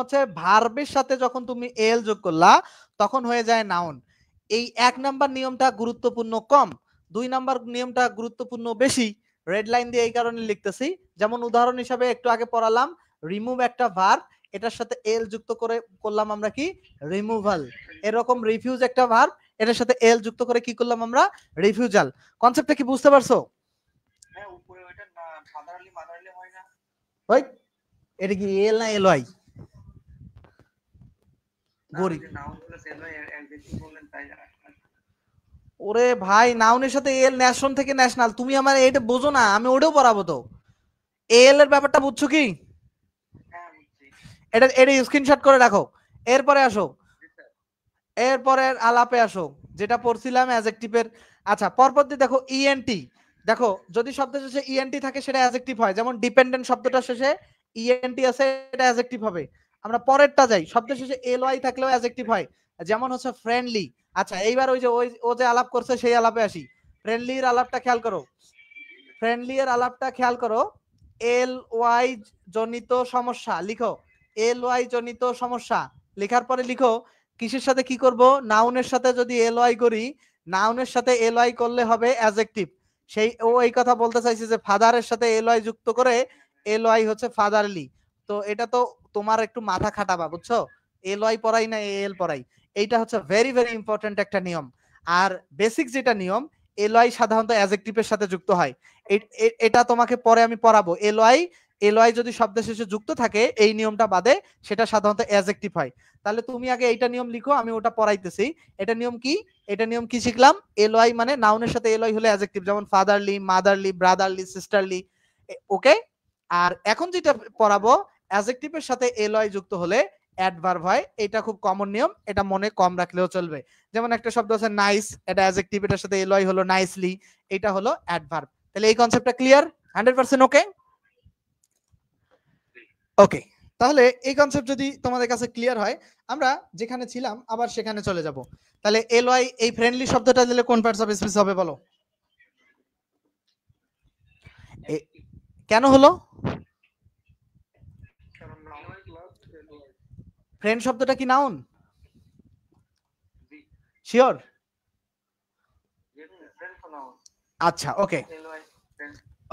আছে, ভার্বের সাথে যখন তুমি এল যোগ করলা তখন হয়ে যায় নাউন। এই 1 নাম্বার নিয়মটা গুরুত্বপূর্ণ কম, 2 নাম্বার নিয়মটা গুরুত্বপূর্ণ বেশি। রেড লাইন দিয়ে এই কারণে লিখতেছি, যেমন উদাহরণ হিসাবে একটু আগে পড়ালাম, রিমুভ একটা ভার্ব, এটার সাথে এল যুক্ত করে করলাম আমরা কি রিমুভাল। এরকম রিফিউজ একটা ভার্ব, এটার সাথে এল যুক্ত করে কি করলাম আমরা রিফিউজাল। কনসেপ্টটা কি বুঝতে পারছো? হ্যাঁ, উপরে ওইটা না ফাদারলি মাদারলি হয় না, ওই এটা কি এল না এল ওয়াই? গরিব, ওরে ভাই, নাউনের সাথে এল, ন্যাশন থেকে ন্যাশনাল, তুমি আমার এটা বোঝো না, আমি ওটাও পড়াবো তো। এল এর ব্যাপারটা বুঝছো কি? এটা স্ক্রিনশট করে রাখো। এরপরে আসো, এরপরের আলাপে আসো, যেটা পড়ছিলাম অ্যাডজেক্টিভের। আচ্ছা, পরপর দিয়ে দেখো ইএনটি, দেখো যদি শব্দের শেষে ইএনটি থাকে সেটা অ্যাডজেক্টিভ হয়, যেমন ডিপেন্ডেন্ট শব্দটার শেষে ইএনটি আছে, এটা অ্যাডজেক্টিভ হবে। আমরা পরেরটা যাই, শব্দের শেষে এলওয়াই থাকলেও অ্যাডজেক্টিভ হয়, যেমন হচ্ছে ফ্রেন্ডলি। আচ্ছা, এইবার ওই যে ও যে আলাপ করছে সেই আলাপে আসি। ফ্রেন্ডলির আলাপটা খেয়াল করো, এল ওয়াই জনিত সমস্যা, লিখো এল ওয়াই জনিত সমস্যা। লেখার পরে লিখো কিসের সাথে কি করব, নাউনের সাথে যদি এল ওয়াই করি, নাউনের সাথে এল ওয়াই করলে হবে অ্যাডজেক্টিভ, সেই ও এই কথা বলতে চাইছে যে ফাদারের সাথে এলওয়াই যুক্ত করে এলওয়াই হচ্ছে ফাদারলি। তো এটা তো তোমার একটু মাথা খাটাবা, বুঝছো? এলওয়াই পড়াই না এল পড়াই, এইটা হচ্ছে ভেরি ভেরি ইম্পর্টেন্ট একটা নিয়ম। আর বেসিক যেটা নিয়ম, এলওয়াই সাধারণত অ্যাডজেক্টিভের সাথে যুক্ত হয়। এটা তোমাকে পরে আমি পড়াবো। এলওয়াই যদি শব্দের শেষে যুক্ত থাকে এই নিয়মটা বাদে, সেটা সাধারণত অ্যাডজেক্টিভ হয়। তাহলে তুমি আগে এইটা নিয়ম লিখো, আমি ওটা পড়াইতেছি। এটা নিয়ম কি? এটা নিয়ম কি শিখলাম? এলওয়াই মানে নাউনের সাথে এলওয়াই হলে অ্যাডজেক্টিভ, যেমন ফাদারলি, মাদারলি, ব্রাদারলি, সিস্টারলি। ওকে। আর এখন যেটা পড়াবো, অ্যাডজেক্টিভের সাথে এলওয়াই যুক্ত হলে অ্যাডভার্ব হয়। এটা খুব কমন নিয়ম, এটা মনে কম রাখলেও চলবে। যেমন একটা শব্দ আছে নাইস, এটা অ্যাডজেক্টিভ, এটার সাথে এলওয়াই হলো নাইসলি, এটা হলো অ্যাডভার্ব। তাহলে এই কনসেপ্টটা ক্লিয়ার? 100% ওকে? ওকে, তাহলে এই কনসেপ্ট যদি তোমাদের কাছে ক্লিয়ার হয়, আমরা যেখানে ছিলাম আবার সেখানে চলে যাব। তাহলে এলওয়াই এই ফ্রেন্ডলি শব্দটা দিলে কোন পার্টস অফ স্পিচ হবে বলো? কেন হলো? ফ্রেন্ড শব্দটা কি নাউন? শিওর? আচ্ছা, ওকে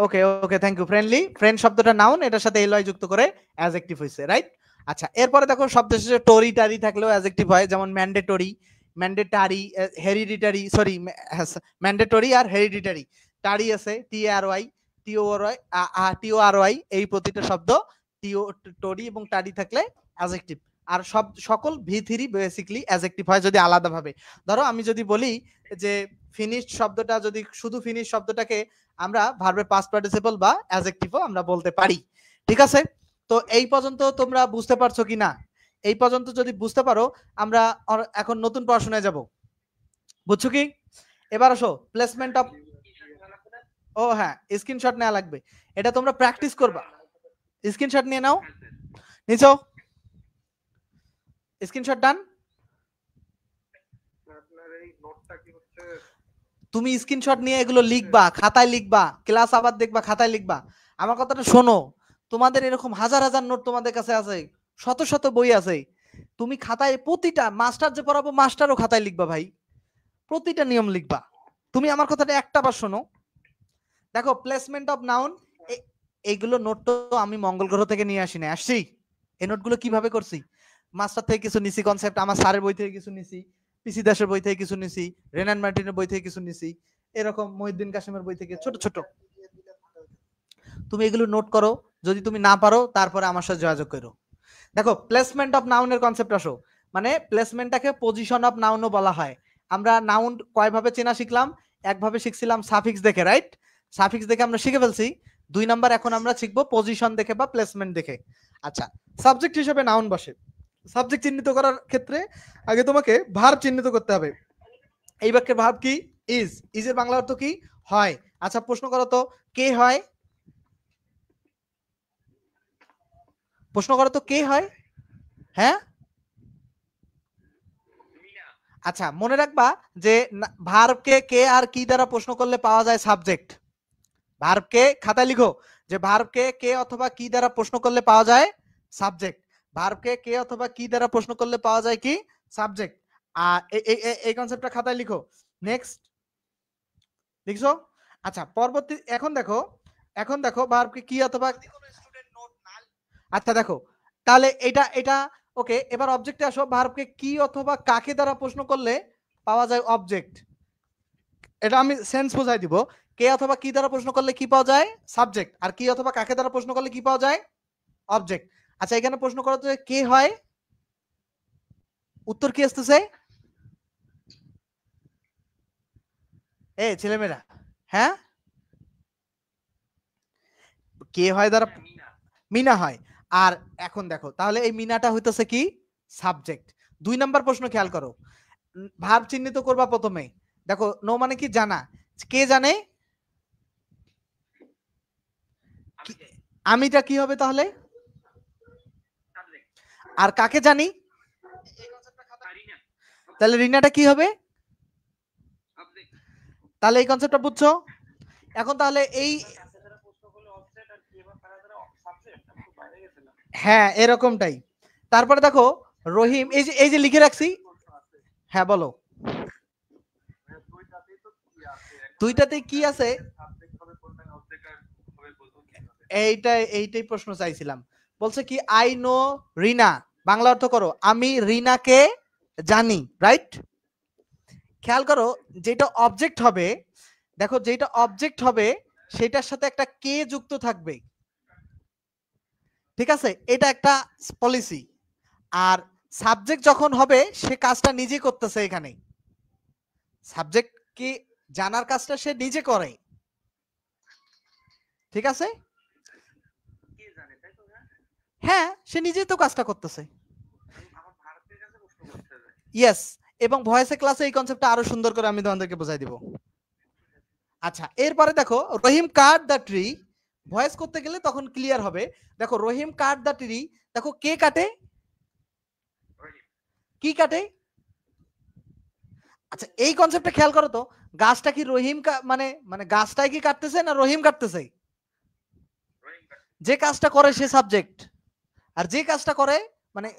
ওকে ওকে, থ্যাংক ইউ। ফ্রেন্ডলি, ফ্রেন্ড শব্দটা নাউন, এটার সাথে এলওয়াই যুক্ত করে অ্যাডজেক্টিভ হইছে, রাইট? আচ্ছা, এরপরে দেখো শব্দ শেষে টরি টারি থাকলেও অ্যাডজেক্টিভ হয়, যেমন mandatory, mandatory, hereditary, sorry mandatory আর হেরিডিটারি। টারি আছে টিআরওয়াই, টিওআরওয়াই, এই প্রতিটা শব্দ টিও, টরি এবং টারি থাকলে অ্যাডজেক্টিভ। আর সকল ভি3 বেসিক্যালি অ্যাডজেক্টিভ হয় যদি আলাদাভাবে। ধরো আমি যদি বলি যে ফিনিশড শব্দটা, যদি শুধু ফিনিশ শব্দটাকে আমরা ভার্বের পাস্ট পার্টিসিপল বা অ্যাডজেক্টিভও আমরা বলতে পারি। ঠিক আছে? তো এই পর্যন্ত তোমরা বুঝতে পারছো কি না? এই পর্যন্ত যদি বুঝতে পারো, আমরা এখন নতুন পড়াশোনায় যাব। বুঝছো কি? এবার আসো প্লেসমেন্ট অফ, ও হ্যাঁ, স্ক্রিনশট নেওয়া লাগবে, এটা তোমরা প্র্যাকটিস করবা। স্ক্রিনশট নিয়ে নাও, নিছো? স্ক্রিনশট ডান? তুমি স্ক্রিনশট নিয়ে এগুলো লিখবা, খাতায় লিখবা, ক্লাস আবার দেখবা, খাতায় লিখবা। আমার কথাটা শোনো, তোমাদের এরকম হাজার হাজার নোট তোমাদের কাছে আছে, শত শত বই আছে। তুমি খাতায় প্রতিটা, মাস্টার যে পড়াবো মাস্টারও খাতায় লিখবা ভাই, প্রতিটা নিয়ম লিখবা। তুমি আমার কথাটা একটা বার শোনো। দেখো প্লেসমেন্ট অফ নাউন, এইগুলো নোট তো আমি মঙ্গল গ্রহ থেকে নিয়ে আসি না, আসছি। এই নোটগুলো কিভাবে করছি? মাস্টার থেকে কিছু নিছি কনসেপ্ট, আমার স্যারের বই থেকে কিছু নিছি, পিসি দাসের বই থেকে কিছু নিছি, রেনান মার্টিনের বই থেকে কিছু নিছি, এরকম মহিউদ্দিন কাসেমের বই থেকে ছোট ছোট। তুমি এগুলো নোট করো, যদি তুমি না পারো তারপরে আমার সাথে যোগাযোগ করো। দেখো প্লেসমেন্ট অফ নাউনের কনসেপ্ট আসো, মানে প্লেসমেন্টটাকে পজিশন অফ নাউনও বলা হয়। আমরা নাউন কয়ভাবে চেনা শিখলাম? একভাবে শিখছিলাম সাফিক্স দেখে, রাইট? সাফিক্স দেখে আমরা শিখে ফেলছি। 2 নাম্বার এখন আমরা শিখবো পজিশন দেখে বা প্লেসমেন্ট দেখে। আচ্ছা, সাবজেক্ট হিসেবে নাউন বসে। সাবজেক্ট চিহ্নিত করার ক্ষেত্রে আগে তোমাকে ভার্ব চিহ্নিত করতে হবে। এই বাক্যের ভার্ব কি? ইজ। ইজের বাংলা অর্থ কি? হয়। আচ্ছা, প্রশ্ন করো তো, কে হয়? প্রশ্ন করো তো, কে হয়? হ্যাঁ, আচ্ছা মনে রাখবা যে ভার্বকে কে আর কি দ্বারা প্রশ্ন করলে পাওয়া যায় সাবজেক্ট। ভার্বকে খাতায় লিখো যে ভার্বকে কে অথবা কি দ্বারা প্রশ্ন করলে পাওয়া যায় সাবজেক্ট। ভার্বকে কে অথবা কি দ্বারা প্রশ্ন করলে পাওয়া যায় কি? সাবজেক্ট। আর এই কনসেপ্টটা খাতায় লিখো। নেক্সট, লিখছো? আচ্ছা, পরবর্তী এখন দেখো ভার্বকে কি অথবা, আচ্ছা দেখো, তাহলে এটা এটা ওকে। এবার অবজেক্টে আসো, ভার্বকে কি অথবা কাকে দ্বারা প্রশ্ন করলে পাওয়া যায় অবজেক্ট। এটা আমি সেন্স বোঝাই দিব। কে অথবা কি দ্বারা প্রশ্ন করলে কি পাওয়া যায়? সাবজেক্ট। আর কি অথবা কাকে দ্বারা প্রশ্ন করলে কি পাওয়া যায়? অবজেক্ট। আচ্ছা, এখানে প্রশ্ন করা হচ্ছে কে হয়, উত্তর কি আসতেছে? এ ছেলেমেয়েরা, হ্যাঁ, কে হয় দ্বারা মিনা হয়। আর এখন দেখো, তাহলে এই মিনাটা হইতেছে কি? সাবজেক্ট। 2 নাম্বার প্রশ্ন খেয়াল করো, ভার্ব চিহ্নিত করবা প্রথমে। দেখো নো মানে কি? জানা। কে জানে? আমিটা কি হবে তাহলে? আর কাকে জানি? তাহলে রিনাটা কি হবে? তাহলে এই কনসেপ্টটা বুঝছো? এখন তাহলে এই, হ্যাঁ এরকমটাই। তারপরে দেখো রহিম, এই যে লিখে রাখছি। হ্যাঁ বলো। দুইটাতে কি আছে এইটাই প্রশ্ন চাইছিলাম। বলছে কি আই নো রিনা, বাংলা অর্থ করো আমি রিনাকে জানি, রাইট? খেয়াল করো যেটা অবজেক্ট হবে, দেখো যেটা অবজেক্ট হবে সেটার সাথে একটা কে যুক্ত থাকবে, ঠিক আছে? এটা একটা পলিসি। আর সাবজেক্ট যখন হবে সে কাজটা নিজে করতেছে, এখানে সাবজেক্ট কি জানার কাজটা সে নিজে করে, ঠিক আছে? হ্যাঁ, সে নিজেই তো কাজটা করতেছে। ইয়েস, এবং ভয়েসে ক্লাসে এই কনসেপ্টটা আরো সুন্দর করে আমি তোমাদেরকে বোঝাই দিব। আচ্ছা, এরপরে দেখো রহিম কাট দ্য ট্রি, ভয়েস করতে গেলে তখন ক্লিয়ার হবে। দেখো রহিম কাট দ্য ট্রি, দেখো কে কাটে, কি কাটে? আচ্ছা এই কনসেপ্টটা খেয়াল করো তো, গাছটা কি রহিম মানে মানে গাছটাই কি কাটতেছে না রহিম কাটতেছে? যে কাজটা করে সে সাবজেক্ট, আর যে কাজটা করে মানে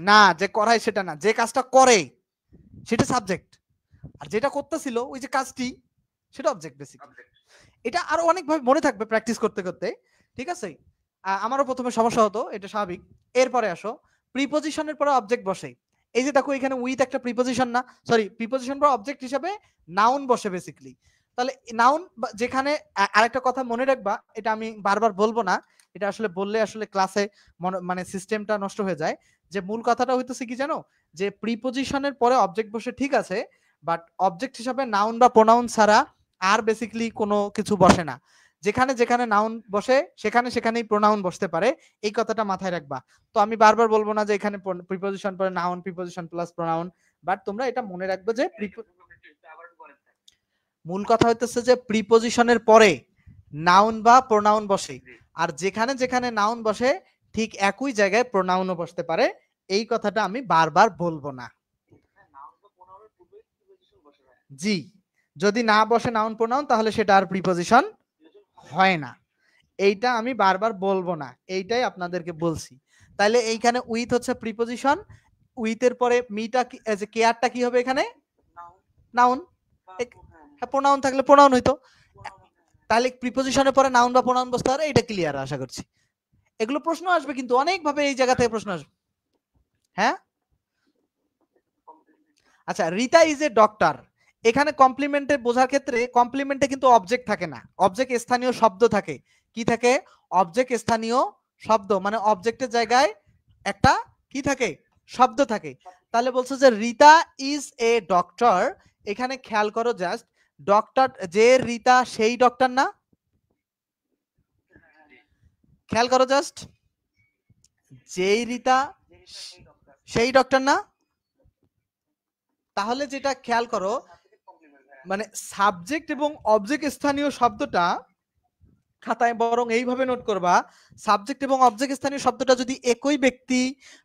না, যে করায় সেটা না, যে কাজটা করে সেটা সাবজেক্ট, আর যেটা করতেছিল ওই যে কাজটি সেটা অবজেক্ট বেসিক্যালি। এটা আরো অনেক ভাবে মনে থাকবে প্র্যাকটিস করতে করতে, ঠিক আছে? আমারও প্রথমে সমস্যা হতো, এটা স্বাভাবিক। এরপরে আসো প্রিপজিশনের পরে অবজেক্ট বসে। এই যে দেখো এখানে উইথ একটা প্রিপজিশন না, সরি প্রিপজিশন পরে অবজেক্ট হিসেবে নাউন বসে বেসিক্যালি। তাহলে নাউন যেখানে আরেকটা কথা মনে রাখবা, এটা আমি বারবার বলবো না, এটা আসলে বললে আসলে ক্লাসে মানে সিস্টেমটা নষ্ট হয়ে যায়। যে মূল কথাটা হইতেছে কি জানো, যে প্রিপজিশনের পরে অবজেক্ট বসে ঠিক আছে, বাট অবজেক্ট হিসাবে নাউন বা প্রোনাউন ছাড়া আর বেসিক্যালি কোনো কিছু বসে না। যেখানে যেখানে নাউন বসে সেখানে সেখানেই প্রোনাউন বসতে পারে, এই কথাটা মাথায় রাখবা। তো আমি বারবার বলবো না যে এখানে প্রিপজিশন পরে noun, preposition plus pronoun, but তোমরা এটা মনে রাখবে যে মূল কথা হইতেছে যে প্রিপজিশনের পরে নাউন বা প্রোনাউন বসে, আর যেখানে যেখানে নাউন বসে ঠিক একই জায়গায় প্রোনাউনও বসতে পারে, এই কথাটা আমি বারবার বলবো না। জি, যদি না বসে নাউন প্রোনাউন তাহলে সেটা আর প্রিপজিশন হয় না, এইটা আমি বারবার বলবো না, এইটাই আপনাদেরকে বলছি। তাহলে এইখানে উইথ হচ্ছে প্রিপজিশন, উইথের পরে মিটা যে কেয়ারটা কি হবে এখানে নাউন, হ্যাঁ প্রোনাউন থাকলে প্রোনাউন হইতো। তাহলে প্রিপজিশনের পরে নাউন বা প্রোনাউন বসতে পারে, এটা ক্লিয়ার আশা করছি। এগুলো প্রশ্ন আসবে কিন্তু অনেক ভাবে, এই জায়গা থেকে প্রশ্ন আসবে। হ্যাঁ আচ্ছা, রিতা ইজ এ ডক্টর, এখানে কমপ্লিমেন্টে বোঝার ক্ষেত্রে কমপ্লিমেন্টে কিন্তু অবজেক্ট থাকে না, অবজেক্ট স্থানীয় শব্দ থাকে। কি থাকে? অবজেক্ট স্থানীয় শব্দ, মানে অবজেক্টের জায়গায় একটা কি থাকে? শব্দ থাকে। তাহলে বলছে যে রিতা ইজ এ ডক্টর, এখানে খেয়াল করো জাস্ট, ডক্টর যে রিতা সেই ডক্টর না, খেয়াল করো জাস্ট, যেই রিতা সেই ডক্টর না। তাহলে যেটা খেয়াল করো, মানে সাবজেক্ট এবং অবজেক্ট স্থানীয় শব্দটা খাতায় বরং এইভাবে নোট করবা, সাবজেক্ট এবং অবজেক্ট স্থানীয় শব্দটা যদি একই ব্যক্তি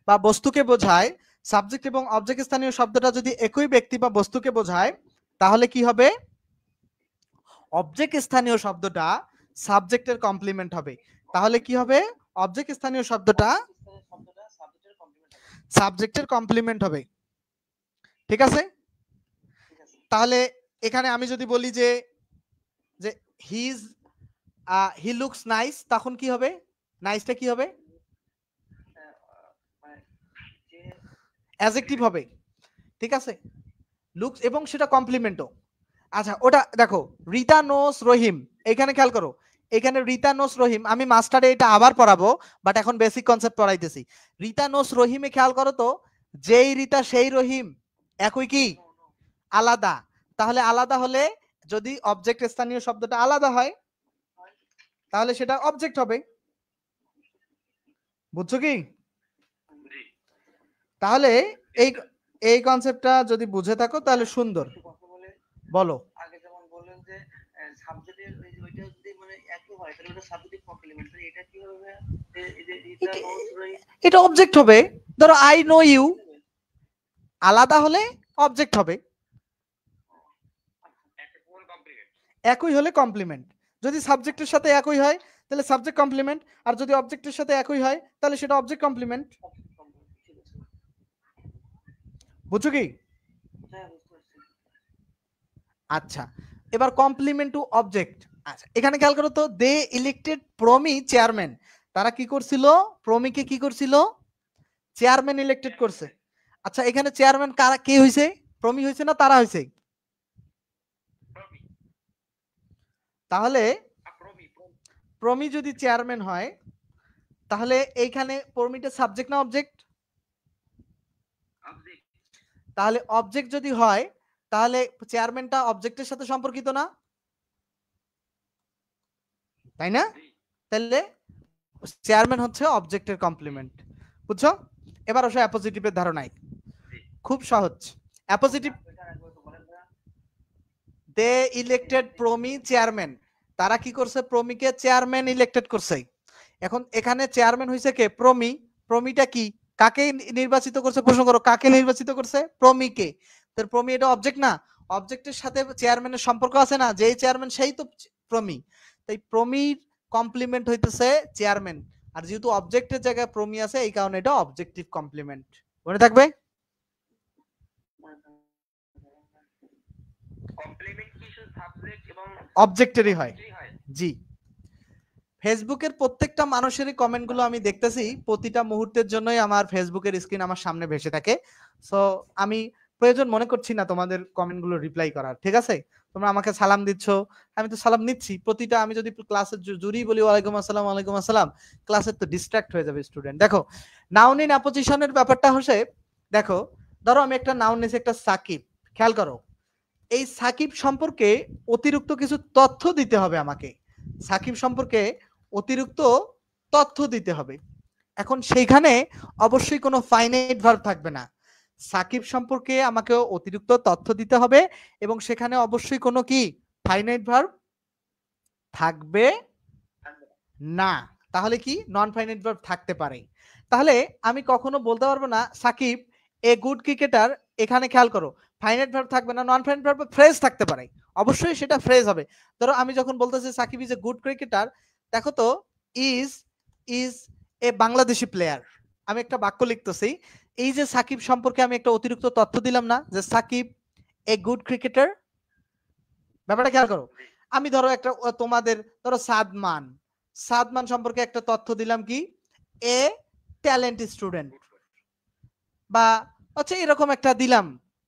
বা বস্তুকে বোঝায়, সাবজেক্ট এবং অবজেক্ট স্থানীয় শব্দটা যদি একই ব্যক্তি বা বস্তুকে বোঝায়, তাহলে কি হবে? অবজেক্ট স্থানীয় শব্দটা সাবজেক্টের কমপ্লিমেন্ট হবে। তাহলে কি হবে? অবজেক্ট স্থানীয় শব্দটা সাবজেক্টের কমপ্লিমেন্ট হবে, ঠিক আছে? তাহলে এখানে আমি যদি বলি যে যে হি লুকস নাইস, তখন কি হবে? নাইসটা কি হবে? অ্যাডজেক্টিভ হবে, ঠিক আছে? লুকস এবং সেটা কমপ্লিমেন্টও। আচ্ছা ওটা দেখো, রিতা নোস রহিম, এখানে খেয়াল করো, এখানে রিতা নোস রহিম, আমি মাস্টারে এটা আবার পড়াবো, বাট এখন বেসিক কনসেপ্ট পড়াইতেছি। রিতা নোস রহিমে খেয়াল করো তো, যেই রিতা সেই রহিম একই কি? আলাদা। তাহলে আলাদা হলে যদি অবজেক্ট স্থানীয় শব্দটা আলাদা হয় তাহলে সেটা অবজেক্ট হবে, বুঝছো কি? তাহলে এই এই কনসেপ্টটা যদি বুঝে থাকো তাহলে সুন্দর। বলো। আগে যেমন বললেন যে সাবজেক্টের ওইটা যদি মানে একই হয় তাহলে ওটা সাবজেক্টিভ কমপ্লিমেন্ট, এটা কি হবে? এই যে এটা অবজেক্ট হবে। ধরো আই নো ইউ, আলাদা হলে অবজেক্ট হবে, একই হলে কমপ্লিমেন্ট। যদি সাবজেক্টের সাথে একই হয় তাহলে সাবজেক্ট কমপ্লিমেন্ট, আর যদি অবজেক্টের সাথে একই হয় তাহলে সেটা অবজেক্ট কমপ্লিমেন্ট। বুঝছো কি? আচ্ছা, এবার কমপ্লিমেন্ট টু অবজেক্ট। আচ্ছা, এখানে খেয়াল করো তো, দে ইলেক্টেড প্রমি চেয়ারম্যান। তারা কি করছিল? প্রমিকে কি করছিল? চেয়ারম্যান ইলেক্টেড করছে। আচ্ছা, এখানে চেয়ারম্যান কারা, কে হইছে? প্রমি হইছে না তারা হইছে? তাহলে প্রমি যদি চেয়ারম্যান হয়, তাহলে এইখানে প্রমিটা সাবজেক্ট না অবজেক্ট? তাহলে অবজেক্ট যদি হয়, তাহলে চেয়ারম্যানটা অবজেক্টের সাথে সম্পর্কিত না, তাই না? তাহলে চেয়ারম্যান হচ্ছে অবজেক্টের কমপ্লিমেন্ট। বুঝছো? এবার আসো অ্যাপোজিটিভের ধারণায়। খুব সহজ। অ্যাপোজিটিভ, দে ইলেক্টেড প্রমি চেয়ারম্যান। তারা কি করছে? প্রমিকে চেয়ারম্যান ইলেক্টেড করছে। এখন এখানে চেয়ারম্যান হইছে কে? প্রমি। প্রমিটা কি, কাকে নির্বাচিত করছে? প্রশ্ন করো, কাকে নির্বাচিত করছে? প্রমিকে। তো প্রমি এটা অবজেক্ট না? অবজেক্টের সাথে চেয়ারম্যানের সম্পর্ক আছে না, যেই চেয়ারম্যান সেই তো প্রমি। তাই প্রমির কমপ্লিমেন্ট হইতেছে চেয়ারম্যান। আর যেহেতু অবজেক্টের জায়গায় প্রমি আছে, এই কারণে এটা অবজেক্টিভ কমপ্লিমেন্ট। মনে থাকবে? অবজেক্টেরই হয়। জি। ফেসবুকের প্রত্যেকটা মানুষেরই কমেন্টগুলো আমি দেখতেছি, প্রতিটা মুহূর্তের জন্যই আমার ফেসবুকের স্ক্রিন আমার সামনে ভেসে থাকে। সো আমি প্রয়োজন মনে করছি না তোমাদের কমেন্টগুলো রিপ্লাই করার। ঠিক আছে? তোমরা আমাকে সালাম দিচ্ছ, আমি তো সালাম নিচ্ছি। প্রতিটা, আমি যদি ক্লাসের জুড়ি বলি ওয়ালাইকুম আসসালাম ওয়ালাইকুম আসসালাম, ক্লাসের তো ডিস্ট্রাক্ট হয়ে যাবে স্টুডেন্ট। দেখো, নাউন ইন অ্যাপোজিশনের ব্যাপারটা হচ্ছে, দেখো ধরো আমি একটা নাউন নিয়েছি, একটা সাকিব। খেয়াল করো, এই সাকিব সম্পর্কে অতিরিক্ত কিছু তথ্য দিতে হবে আমাকে। সাকিব সম্পর্কে অতিরিক্ত তথ্য দিতে হবে। এখন সেইখানে অবশ্যই কোনো ফাইনাইট ভার্ব থাকবে না। সাকিব সম্পর্কে আমাকে অতিরিক্ত তথ্য দিতে হবে এবং সেখানে অবশ্যই কোনো কি ফাইনাইট ভার্ব থাকবে না। তাহলে কি নন ফাইনাইট ভার্ব থাকতে পারে। তাহলে আমি কখনো বলতে পারবো না সাকিব এ গুড ক্রিকেটার। এখানে খেয়াল করো, ফাইনাইট ভার্ব থাকবে না, নন ফাইনাইট ভার্ব ফ্রেজ থাকতে পারে। অবশ্যই সেটা ফ্রেজ হবে। ধরো আমি যখন বলতেছি Shakib is a good cricketer, দেখো তো is is a Bangladeshi player, আমি একটা বাক্য লিখতেছি। এই যে সাকিব সম্পর্কে আমি একটা অতিরিক্ত তথ্য দিলাম না, যে সাকিব এ গুড ক্রিকেটার। ব্যাপারটা খেয়াল করো। আমি ধরো একটা তোমাদের ধরো সাদমান, সাদমান সম্পর্কে একটা তথ্য দিলাম কি, এ ট্যালেন্ট স্টুডেন্ট, বা আচ্ছা এরকম একটা দিলাম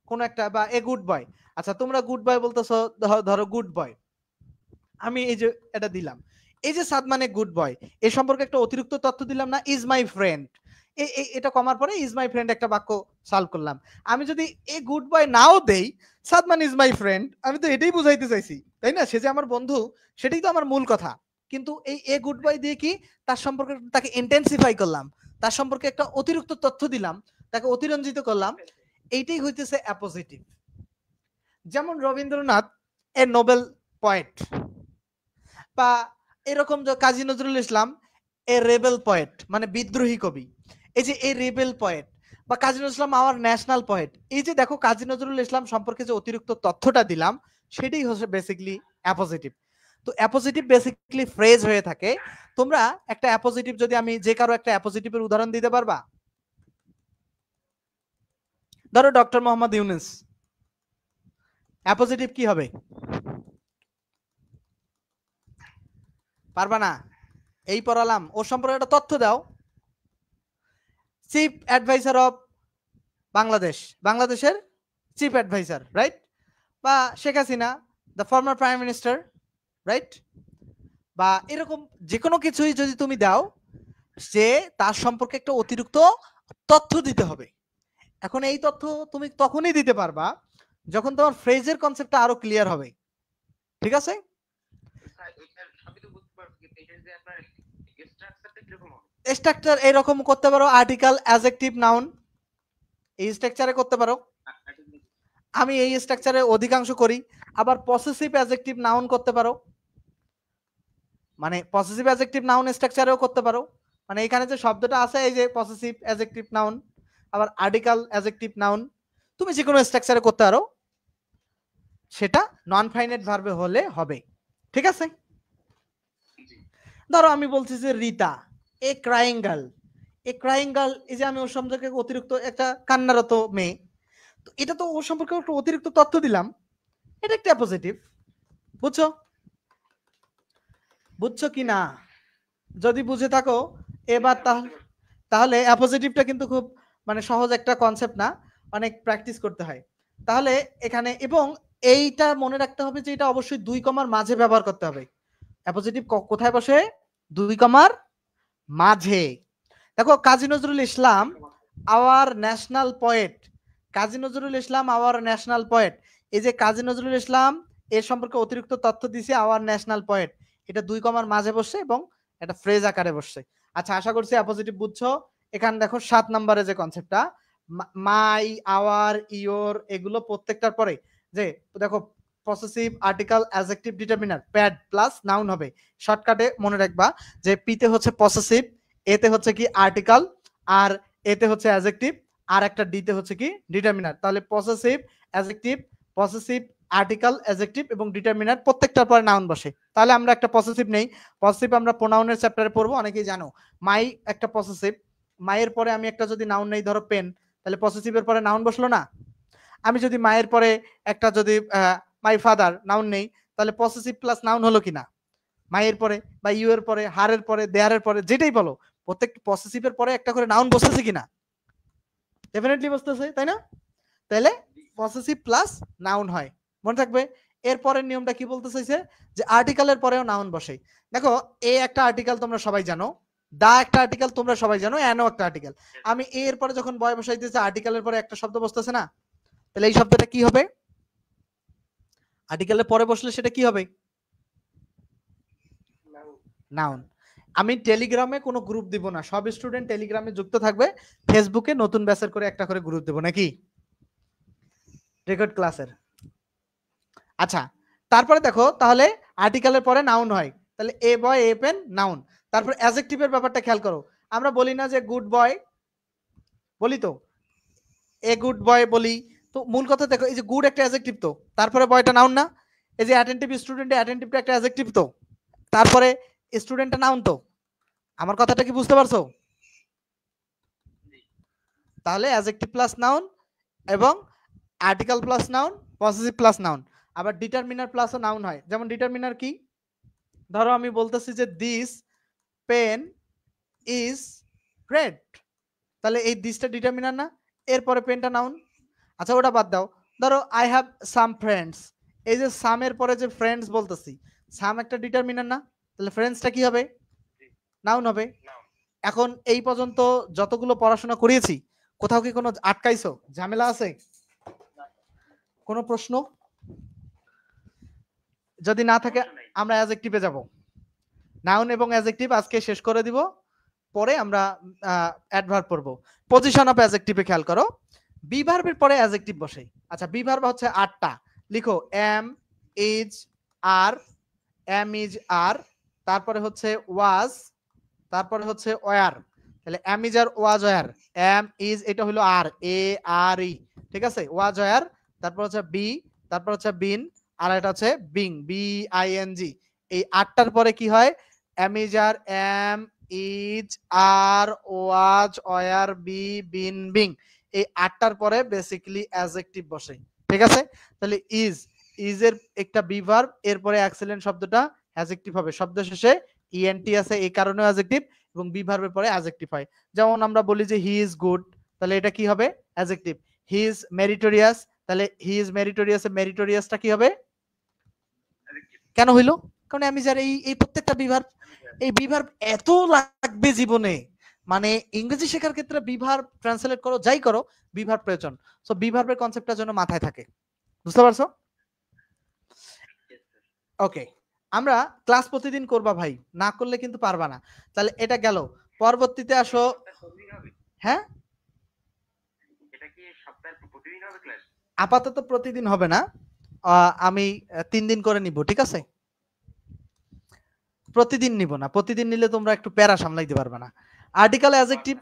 কোন একটা, বা এ গুড বয়। আচ্ছা তোমরা গুড বয় বলতেছো, ধরো গুড বয়, আমি এই যে এটা দিলাম। এই যে সাদ মানে গুড বয়, এ সম্পর্কে একটা অতিরিক্ত তথ্য দিলাম না, ইজ মাই ফ্রেন্ড। এটা কমার পরে ইজ মাই ফ্রেন্ড একটা বাক্য সলভ করলাম। আমি যদি এ গুড বয় নাও দেই, সাদমান ইজ মাই ফ্রেন্ড, আমি তো এটাই বুঝাইতে চাইছি, তাই না? সে যে আমার বন্ধু, সেটাই তো আমার মূল কথা। কিন্তু এই এ গুড বয় দিয়ে কি তার সম্পর্কে তাকে ইন্টেন্সিফাই করলাম, তার সম্পর্কে একটা অতিরিক্ত তথ্য দিলাম, তাকে অতিরঞ্জিত করলাম। এইটাই হইতেছে অ্যাপোজিটিভ। যেমন রবীন্দ্রনাথ এ নোবেল পয়েট, বা এরকম কাজী নজরুল ইসলাম এ রেবেল পয়েট, মানে বিদ্রোহী কবি। এই যে এই রেবেল পয়েট বা কাজী Nazrul Islam our national poet, এই যে দেখো কাজী নজরুল ইসলাম সম্পর্কে যে অতিরিক্ত তথ্যটা দিলাম, সেটাই হচ্ছে বেসিক্যালি অ্যাপোজিটিভ। তো অ্যাপোজিটিভ বেসিক্যালি ফ্রেজ হয়ে থাকে। তোমরা একটা অ্যাপোজিটিভ, যদি আমি যে কারো একটা অ্যাপোজিটিভের উদাহরণ দিতে পারবা? ধরো ডক্টর মোহাম্মদ ইউনুস, অ্যাপোজিটিভ কি হবে? পারবা না? এই পড়ালাম, ওর সম্পর্কে একটা তথ্য দাও। চিফ অ্যাডভাইজার অফ বাংলাদেশ, বাংলাদেশের চিফ অ্যাডভাইজার, রাইট? বা Sheikh Hasina, the former prime minister, right? বা এরকম যে কোনো কিছুই যদি তুমি দাও, সে তার সম্পর্কে একটা অতিরিক্ত তথ্য দিতে হবে। এখন এই তথ্য তুমি তখনই দিতে পারবা যখন তোমার ফ্রেজের কনসেপ্টটা আরো ক্লিয়ার হবে। ঠিক আছে? স্ট্রাকচার এরকম করতে পারো, আর্টিকেল, অ্যাডজেক্টিভ, নাউন, এই স্ট্রাকচারে করতে পারো। আমি এই স্ট্রাকচারে অধিকাংশ করি। আবার পসেসিভ অ্যাডজেক্টিভ নাউন করতে পারো, মানে পসেসিভ অ্যাডজেক্টিভ নাউন স্ট্রাকচারেও করতে পারো। মানে এখানে যে শব্দটা আছে, এই যে পসেসিভ অ্যাডজেক্টিভ নাউন, আবার আর্টিকেল, অ্যাডজেক্টিভ, নাউন, তুমি যে কোনো স্ট্রাকচারে করতে পারো, সেটা নন ফাইনাইট ভার্বে হলে হবে। ঠিক আছে? ধরো আমি বলছি যে Rita a crying girl, a crying girl, এই যে আমি ওর সম্পর্কে অতিরিক্ত একটা কান্নারত মেয়ে, তো এটা তো ওর সম্পর্কে একটু অতিরিক্ত তথ্য দিলাম। এটা একটা অ্যাপোজিটিভ, বুঝছো? বুঝছো কি না? যদি বুঝে থাকো এবার তাহলে অ্যাপোজিটিভটা কিন্তু খুব মানে সহজ একটা কনসেপ্ট না, অনেক প্র্যাকটিস করতে হয়। তাহলে এখানে এবং এইটা মনে রাখতে হবে যে এটা অবশ্যই 2 কমার মাঝে ব্যবহার করতে হবে। অ্যাপোজিটিভ কোথায় বসে? 2 কমার মাঝে। দেখো Kazi Nazrul Islam our national poet, Kazi Nazrul Islam our national poet, এই যে কাজী নজরুল ইসলাম এর সম্পর্কে অতিরিক্ত তথ্য দিছে আওয়ার ন্যাশনাল পোয়েট, এটা 2 কমার মাঝে বসছে এবং এটা ফ্রেজ আকারে বসছে। আচ্ছা আশা করছি অ্যাপোজিটিভ বুঝছো। এখানে দেখো 7 নম্বরে যে কনসেপ্টটা মাই, আওয়ার, ইওর এগুলো প্রত্যেকটার পরে যে দেখো possessive, article, adjective, determiner, pad plus noun হবে। শর্টকাটে মনে রাখবা যে পিতে হচ্ছে পসেসিভ, এতে হচ্ছে কি আর্টিকেল, আর এতে হচ্ছে অ্যাডজেক্টিভ, আর একটা ডিতে হচ্ছে কি ডিটারমিনার। তাহলে possessive, adjective, possessive, article, adjective এবং ডিটারমিনার প্রত্যেকটার পরে নাউন বসে। তাহলে আমরা একটা পসেসিভ নেই, পসেসিভ আমরা প্রোনাউনের চ্যাপ্টারে পড়বো, অনেকেই জানো। মাই একটা পসেসিভ, মায়ের পরে আমি একটা যদি নাউন নেই ধরো পেন, তাহলে পসেসিভের পরে নাউন বসলো না? আমি যদি মায়ের পরে একটা যদি মাই ফাদার নাউন নেই, তাহলে পসেসিভ প্লাস নাউন হলো কিনা? মায়ের পরে বা ইউ এর পরে, হারের পরে, দেয়ারের পরে, যেটাই বলো প্রত্যেক পসেসিভের পরে একটা করে নাউন বসতেছে কিনা? ডেফিনেটলি বসতেছে, তাই না? তাহলে পসেসিভ প্লাস নাউন হয়, মনে থাকবে। এরপরের নিয়মটা কি বলতে চাইছে যে আর্টিকেলের পরেও নাউন বসে। দেখো এ একটা আর্টিকেল তোমরা সবাই জানো, দা একটা আর্টিকেল তোমরা সবাই জানো, এনও একটা আর্টিকেল। আমি এর পরে যখন বয় বসাইতেছি আর্টিকেলের পরে একটা শব্দ বসতেছে না, তাহলে এই শব্দটা কি হবে? আর্টিকেলের পরে বসলে সেটা কি হবে? নাউন। আমি টেলিগ্রামে কোনো গ্রুপ দিব না, সব স্টুডেন্ট টেলিগ্রামে যুক্ত থাকবে, ফেসবুকে নতুন ব্যাচের করে একটা করে গ্রুপ দেবো নাকি রেকর্ড ক্লাসের। আচ্ছা তারপরে দেখো তাহলে আর্টিকেলের পরে নাউন হয়, তাহলে এ বয়, এ পেন, নাউন। তারপর অ্যাডজেক্টিভের ব্যাপারটা খেয়াল করো, আমরা বলি না যে গুড বয়, বলি তো এ গুড বয় বলি, তো মূল কথা দেখো এই যে গুড একটা অ্যাডজেক্টিভ, তো তারপরে বয়টা নাউন না? এই যে অ্যাটেন্টিভ স্টুডেন্ট, অ্যাটেন্টিভটা একটা অ্যাডজেক্টিভ, তো তারপরে স্টুডেন্টটা নাউন। তো আমার কথাটা কি বুঝতে পারছো? তাহলে অ্যাডজেক্টিভ প্লাস নাউন এবং article plus noun, possessive plus noun. আবার ডিটারমিনার প্লাসও নাউন হয়, যেমন ডিটারমিনার কি? ধরো আমি বলতেছি যে দিস পেন ইজ রেড, তাহলে এই দিসটা ডিটারমিনার না? এরপরে পেনটা নাউন। আচ্ছা ওটা বাদ দাও, ধরো আই হ্যাভ সাম ফ্রেন্ডস, এই যে সামের পরে যে ফ্রেন্ডস বলতেছি, সাম একটা ডিটারমিনার না? তাহলে ফ্রেন্ডসটা কি হবে? নাউন হবে। এখন এই পর্যন্ত যতগুলো পড়াশোনা করিয়েছি কোথাও কি কোনো আটকাইছো, ঝামেলা আছে, কোনো প্রশ্ন? যদি না থাকে আমরা অ্যাডজেক্টিভে যাব, নাউন এবং অ্যাডজেক্টিভ আজকে শেষ করে দিব, পরে আমরা অ্যাডভার্ব পড়ব। পজিশন অফ অ্যাডজেক্টিভে খেয়াল করো, বি ভার্বের পরে অ্যাডজেক্টিভ বসে। আচ্ছা বি ভার্ব হচ্ছে 8টা, লিখো am, is, are, am is are, তারপরে হচ্ছে ওয়াজ, তারপরে হচ্ছে ওয়ার, তাহলে am is are, was, were, am is এটা হলো আর, এ আর ই, ঠিক আছে, ওয়াজ, ওয়ার, তারপর হচ্ছে বি, তারপর হচ্ছে বিন, আর এটা হচ্ছে being, B I N G. এই 8টার পরে কি হয়? Am is are, am is are, was, were, be, been, being, এই 8টার পরে বেসিক্যালি অ্যাডজেক্টিভ বসে, ঠিক আছে? তাহলে ইজ, ইজ এর একটা বি ভার্ব, এরপরে এক্সেলেন্ট শব্দটা অ্যাডজেক্টিভ হবে, শব্দ শেষে ইএনটি আছে এই কারণেও অ্যাডজেক্টিভ, এবং বি ভার্বের পরে অ্যাডজেক্টিভ হয়। যেমন আমরা বলি যে হি ইজ গুড, তাহলে এটা কি হবে? অ্যাডজেক্টিভ। হি ইজ মেরিটোরিয়াস, তাহলে হি ইজ মেরিটোরিয়াস, মেরিটোরিয়াসটা কি হবে? কেন হইলো? কারণ আমি যার এই প্রত্যেকটা বি ভার্ব, এই বি ভার্ব এত লাগবে জীবনে, মানে ইংরেজি শেখার ক্ষেত্রে বি ভার্ব ট্রান্সলেট করো যাই করো, বি ভার্ব প্রয়োজন। সো বি ভার্বের কনসেপ্টটা যেন মাথায় থাকে, বুঝতে পারছো? ওকে, আমরা ক্লাস প্রতিদিন করবা ভাই, না করলে কিন্তু পারবা না। তাহলে এটা গেল, পরবর্তীতে আসো। হ্যাঁ আপাতত প্রতিদিন হবে না, আমি 3 দিন করে নিব, ঠিক আছে? প্রতিদিন নিব না, প্রতিদিন নিলে তোমরা একটু প্যারা সামলাইতে পারবে না। Article, adjective,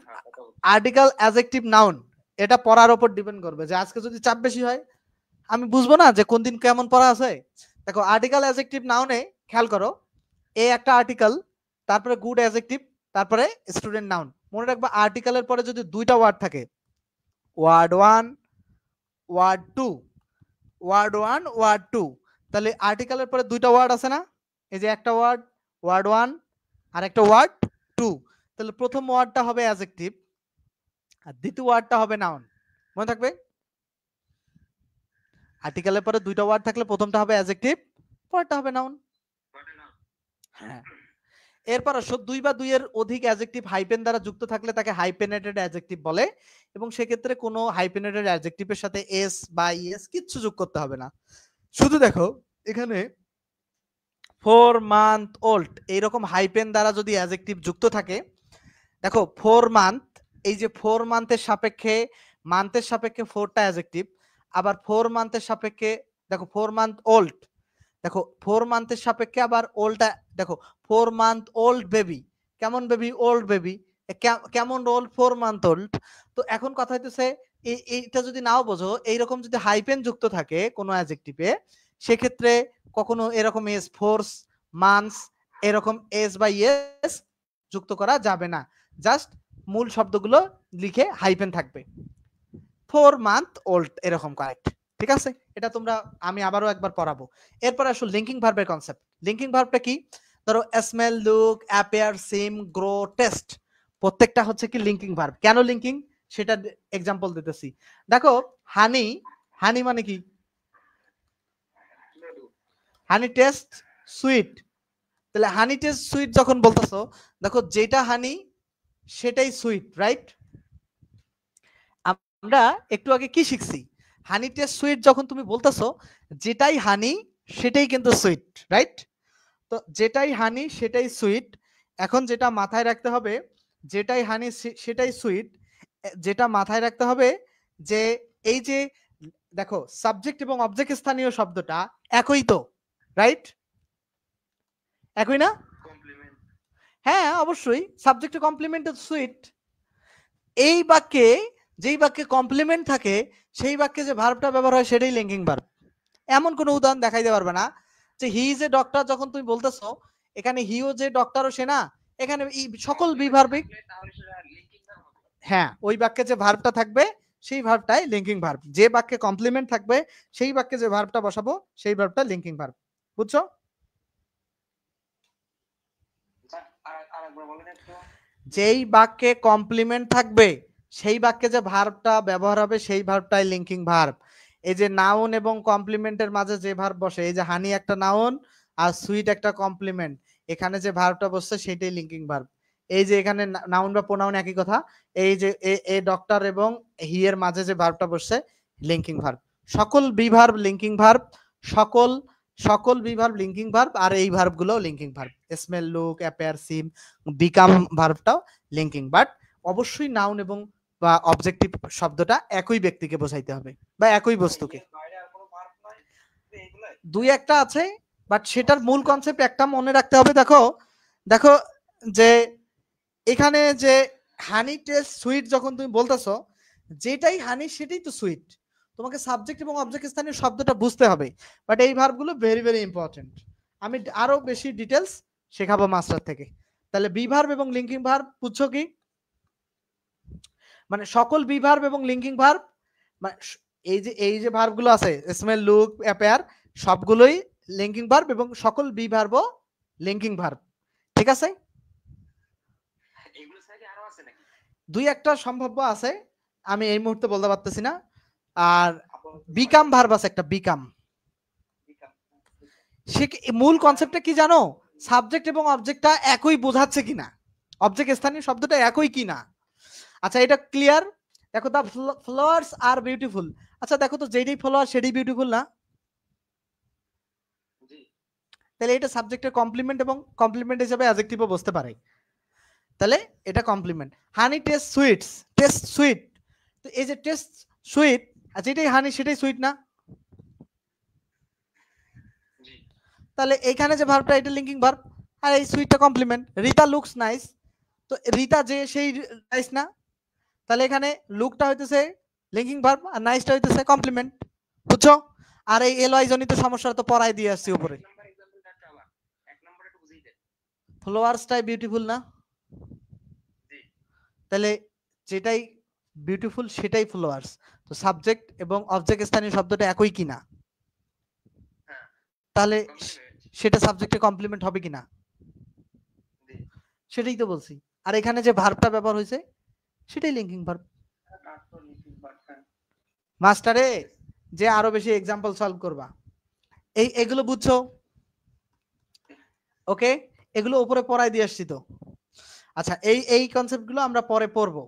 article, adjective, noun, এটা পড়ার উপর ডিপেন্ড করবে, যে আজকে যদি চাপ বেশি হয় আমি বুঝবো না যে কোন দিন কেমন পড়া আছে। দেখো আর্টিকেল, অ্যাডজেক্টিভ, নাউনে খেয়াল করো, এ একটা আর্টিকেল, তারপরে গুড অ্যাডজেক্টিভ, তারপরে স্টুডেন্ট নাউন। মনে রাখবা আর্টিকেলের পরে যদি 2টা ওয়ার্ড থাকে, ওয়ার্ড 1, ওয়ার্ড 2, ওয়ার্ড 1 ওয়ার্ড 2। তাহলে আর্টিকেলের পরে দুইটা ওয়ার্ড আছে না, এই যে একটা ওয়ার্ড ওয়ার্ড 1 আর একটা ওয়ার্ড 2। তাহলে প্রথম ওয়ার্ডটা হবে অ্যাডজেক্টিভ আর দ্বিতীয় ওয়ার্ডটা হবে নাউন। মনে থাকবে, আর্টিকেলের পরে দুইটা ওয়ার্ড থাকলে প্রথমটা হবে অ্যাডজেক্টিভ, পরেরটা হবে নাউন। হ্যাঁ, এরপর আসো 2 বা 2 এর অধিক অ্যাডজেক্টিভ হাইপেন দ্বারা যুক্ত থাকলে তাকে হাইপেনেটেড অ্যাডজেক্টিভ বলে, এবং সেক্ষেত্রে কোনো হাইপেনেটেড অ্যাডজেক্টিভের সাথে এস বা ইএস কিচ্ছু যোগ করতে হবে না। শুধু দেখো এখানে 4 মান্থ ওল্ড এইরকম হাইপেন দ্বারা যদি অ্যাডজেক্টিভ যুক্ত থাকে, দেখো 4 মান্থ, এই যে 4 মান্থের সাপেক্ষে মান্থের সাপেক্ষে 4টা অ্যাডজেক্টিভ, আবার 4 মান্থের সাপেক্ষে দেখো 4 মান্থ ওল্ড, দেখো 4 মান্থের সাপেক্ষে আবার ওল্ডটা দেখো 4 মান্থ ওল্ড বেবি, কেমন বেবি, ওল্ড বেবি, কেমন ওল্ড, 4 মান্থ ওল্ড। তো এখন কথা হইতেছে এইটা যদি নাও বোঝো, এইরকম যদি হাইপেন যুক্ত থাকে কোনো অ্যাডজেক্টিভে, সেক্ষেত্রে কখনো এরকম এস, ফোর্স, মান্থস এরকম এস বা ইএস যুক্ত করা যাবে না, জাস্ট মূল শব্দগুলো লিখে হাইপেন থাকবে। 4 মান্থ ওল্ড এরকম কারেক্ট, ঠিক আছে? এটা তোমরা আমি আবারও একবার পড়াবো। এরপর আসো লিঙ্কিং ভার্বের কনসেপ্ট। লিঙ্কিং ভার্বটা কি? ধরো স্মেল, লুক, অ্যাপিয়ার, সিম, গ্রো, টেস্ট, প্রত্যেকটা হচ্ছে কি লিঙ্কিং ভার্ব। কেন লিঙ্কিং সেটা এক্সাম্পল দিতেছি। দেখো হানি, হানি মানে কি? Honey taste sweet. তাহলে হানি টেস্ট সুইট যখন বলতেছো, দেখো যেটা হানি সেটাই সুইট, রাইট? আমরা একটু আগে কি শিখছি? হানি টেস্ট সুইট যখন তুমি বলতেছো, যেটাই হানি সেটাই কিন্তু সুইট, রাইট? তো যেটাই হানি সেটাই সুইট। এখন যেটা মাথায় রাখতে হবে, যেটাই হানি সেটাই সুইট, যেটা মাথায় রাখতে হবে যে এই যে দেখো সাবজেক্ট এবং অবজেক্ট স্থানীয় শব্দটা একই তো, রাইট? একই না? হ্যাঁ অবশ্যই, সাবজেক্ট কমপ্লিমেন্ট সুইট। এই বাক্যে যেই বাক্যে কমপ্লিমেন্ট থাকে সেই বাক্যে যে ভার্বটা ব্যবহার হয় সেটাই লিঙ্কিং ভার্ব। এমন কোনো উদাহরণ দেখাইতে পারবে না যে হি ইজ এ ডক্টর, যখন তুমি বলতেছো এখানে হিও যে ডক্টরও সে না, এখানে সকল বিভার্বিক, হ্যাঁ ওই বাক্যে যে ভার্বটা থাকবে সেই ভার্বটাই লিঙ্কিং ভার্ব। যে বাক্যে কমপ্লিমেন্ট থাকবে সেই বাক্যে যে ভার্বটা বসাবো সেই ভার্বটা লিঙ্কিং ভার্ব। বুঝছো? যেই বাক্যে কমপ্লিমেন্ট থাকবে সেই বাক্যে যে ভার্বটা ব্যবহার হবে সেই ভার্বটাই লিঙ্কিং ভার্ব। এই যে নাউন এবং কমপ্লিমেন্টের মাঝে যে ভার্ব বসে, এই যে হানি একটা নাউন আর সুইট একটা কমপ্লিমেন্ট, এখানে যে ভার্বটা বসছে সেটাই লিঙ্কিং ভার্ব। এই যে এখানে নাউন বা প্রোনাউন একই কথা, এই যে এ ডক্টর এবং হি এর মাঝে যে ভার্বটা বসছে লিঙ্কিং ভার্ব। সকল বিভার্ব লিঙ্কিং ভার্ব, সকল সকল বিভার্ব লিঙ্কিং ভার্ব, আর এই ভার্বগুলো linking verb. Smell, look, appear, seem, become ভার্বটাও লিঙ্কিং। বাট অবশ্যই নাউন এবং বা অবজেক্টিভ শব্দটা একই ব্যক্তিকে বোঝাইতে হবে বা একই বস্তুকে। দুই একটা আছে, বাট সেটার মূল কনসেপ্ট একটা মনে রাখতে হবে। দেখো দেখো যে এখানে যে হানি টেস্ট সুইট যখন তুমি বলতেছো, যেটাই হানি সেটাই তো সুইট, তোমাকে সাবজেক্ট এবং অবজেক্ট স্থানীয় শব্দটা বুঝতে হবে। বাট এই ভার্বগুলো ভেরি ভেরি ইম্পর্টেন্ট, আমি আরো বেশি ডিটেলস শেখাবো মাস্টার থেকে। তাহলে বি ভার্ব এবং লিঙ্কিং ভার্ব বুঝছো কি? মানে সকল বি ভার্ব এবং লিঙ্কিং ভার্ব, এই যে ভার্বগুলো আছে স্মেল, লুক, অ্যাপিয়ার, সবগুলোই লিঙ্কিং ভার্ব এবং সকল বি ভার্বও লিঙ্কিং ভার্ব, ঠিক আছে? দুই একটা সম্ভাব্য আছে, আমি এই মুহূর্তে বলতে পারতেছি না। আর বিকাম ভার্ব আছে একটা, বিকাম। সে মূল কনসেপ্টটা কি জানো? সাবজেক্ট এবং অবজেক্টটা একই বোঝাচ্ছে কিনা, অবজেক্ট স্থানীয় শব্দটা একই কিনা। আচ্ছা এটা ক্লিয়ার? দেখো দা ফ্লাওয়ার্স আর বিউটিফুল, আচ্ছা দেখো তো যেটাই ফ্লাওয়ার সেটাই বিউটিফুল না? তাহলে এটা সাবজেক্টের কমপ্লিমেন্ট এবং কমপ্লিমেন্ট হিসেবে অ্যাডজেক্টিভও বসতে পারে, তাহলে এটা compliment. Honey taste sweets, taste sweet, তো এই যে টেস্ট সুইট, আচ্ছা এটাই হানি সেটাই সুইট না? তাহলে এইখানে যে ভার্বটা এটা লিঙ্কিং ভার্ব, আর এই সুইটটা কমপ্লিমেন্ট। রিতা লুকস নাইস, তো রিতা যে সেই নাইস না? তাহলে এখানে লুকটা হইতেছে লিঙ্কিং ভার্ব আর নাইসটা হইতেছে কমপ্লিমেন্ট। বুঝছো? আর এই এলওয়াই জনিত সমস্যা তো পড়াই দিয়ে আসছি উপরে। ফ্লাওয়ার্সটাই বিউটিফুল না? তাহলে যেটাই বিউটিফুল সেটাই ফ্লাওয়ার্স, তো সাবজেক্ট এবং অবজেক্ট স্থানীয় শব্দটা একই কিনা? তাহলে সেটা সাবজেক্টে কমপ্লিমেন্ট হবে কিনা, সেটাই তো বলছি। আর এখানে যে ভার্বটা ব্যবহার হয়েছে সেটাই লিঙ্কিং ভার্ব। মাস্টারে যে আরো বেশি এক্সাম্পল সলভ করবা, এগুলো বুঝছো? ওকে, এগুলো উপরে পড়াই দিয়ে আসছি তো। আচ্ছা, এই কনসেপ্ট গুলো আমরা পরে পড়বো।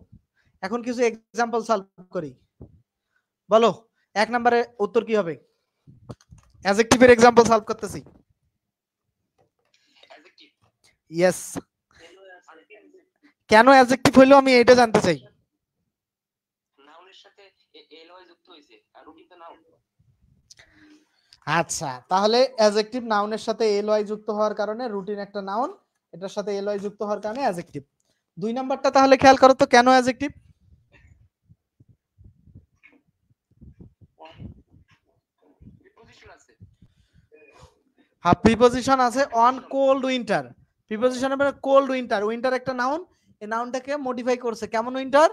এখন কিছু এক্সাম্পল সলভ করি। বলো 1 নম্বরে উত্তর কি হবে? অ্যাডজেক্টিভের এক্সাম্পল সলভ করতেছি। ইয়েস, কেন অ্যাডজেক্টিভ হইলো আমি এটা জানতে চাই। আচ্ছা, তাহলে অ্যাডজেক্টিভ নাউনের সাথে এলওয়াই যুক্ত হওয়ার কারণে, রুটিন একটা নাউন, এটার সাথে এলওয়াই যুক্ত হওয়ার কারণে অ্যাডজেক্টিভ। 2 নাম্বারটা তাহলে খেয়াল করো তো, কেন অ্যাডজেক্টিভ? হ্যাঁ, প্রিপজিশন আছে অন কোল্ড উইন্টার। প্রিপজিশনের পরে কোল্ড উইন্টার, উইন্টার একটা নাউন, এই নাউনটাকে মডিফাই করছে, কেমন উইন্টার?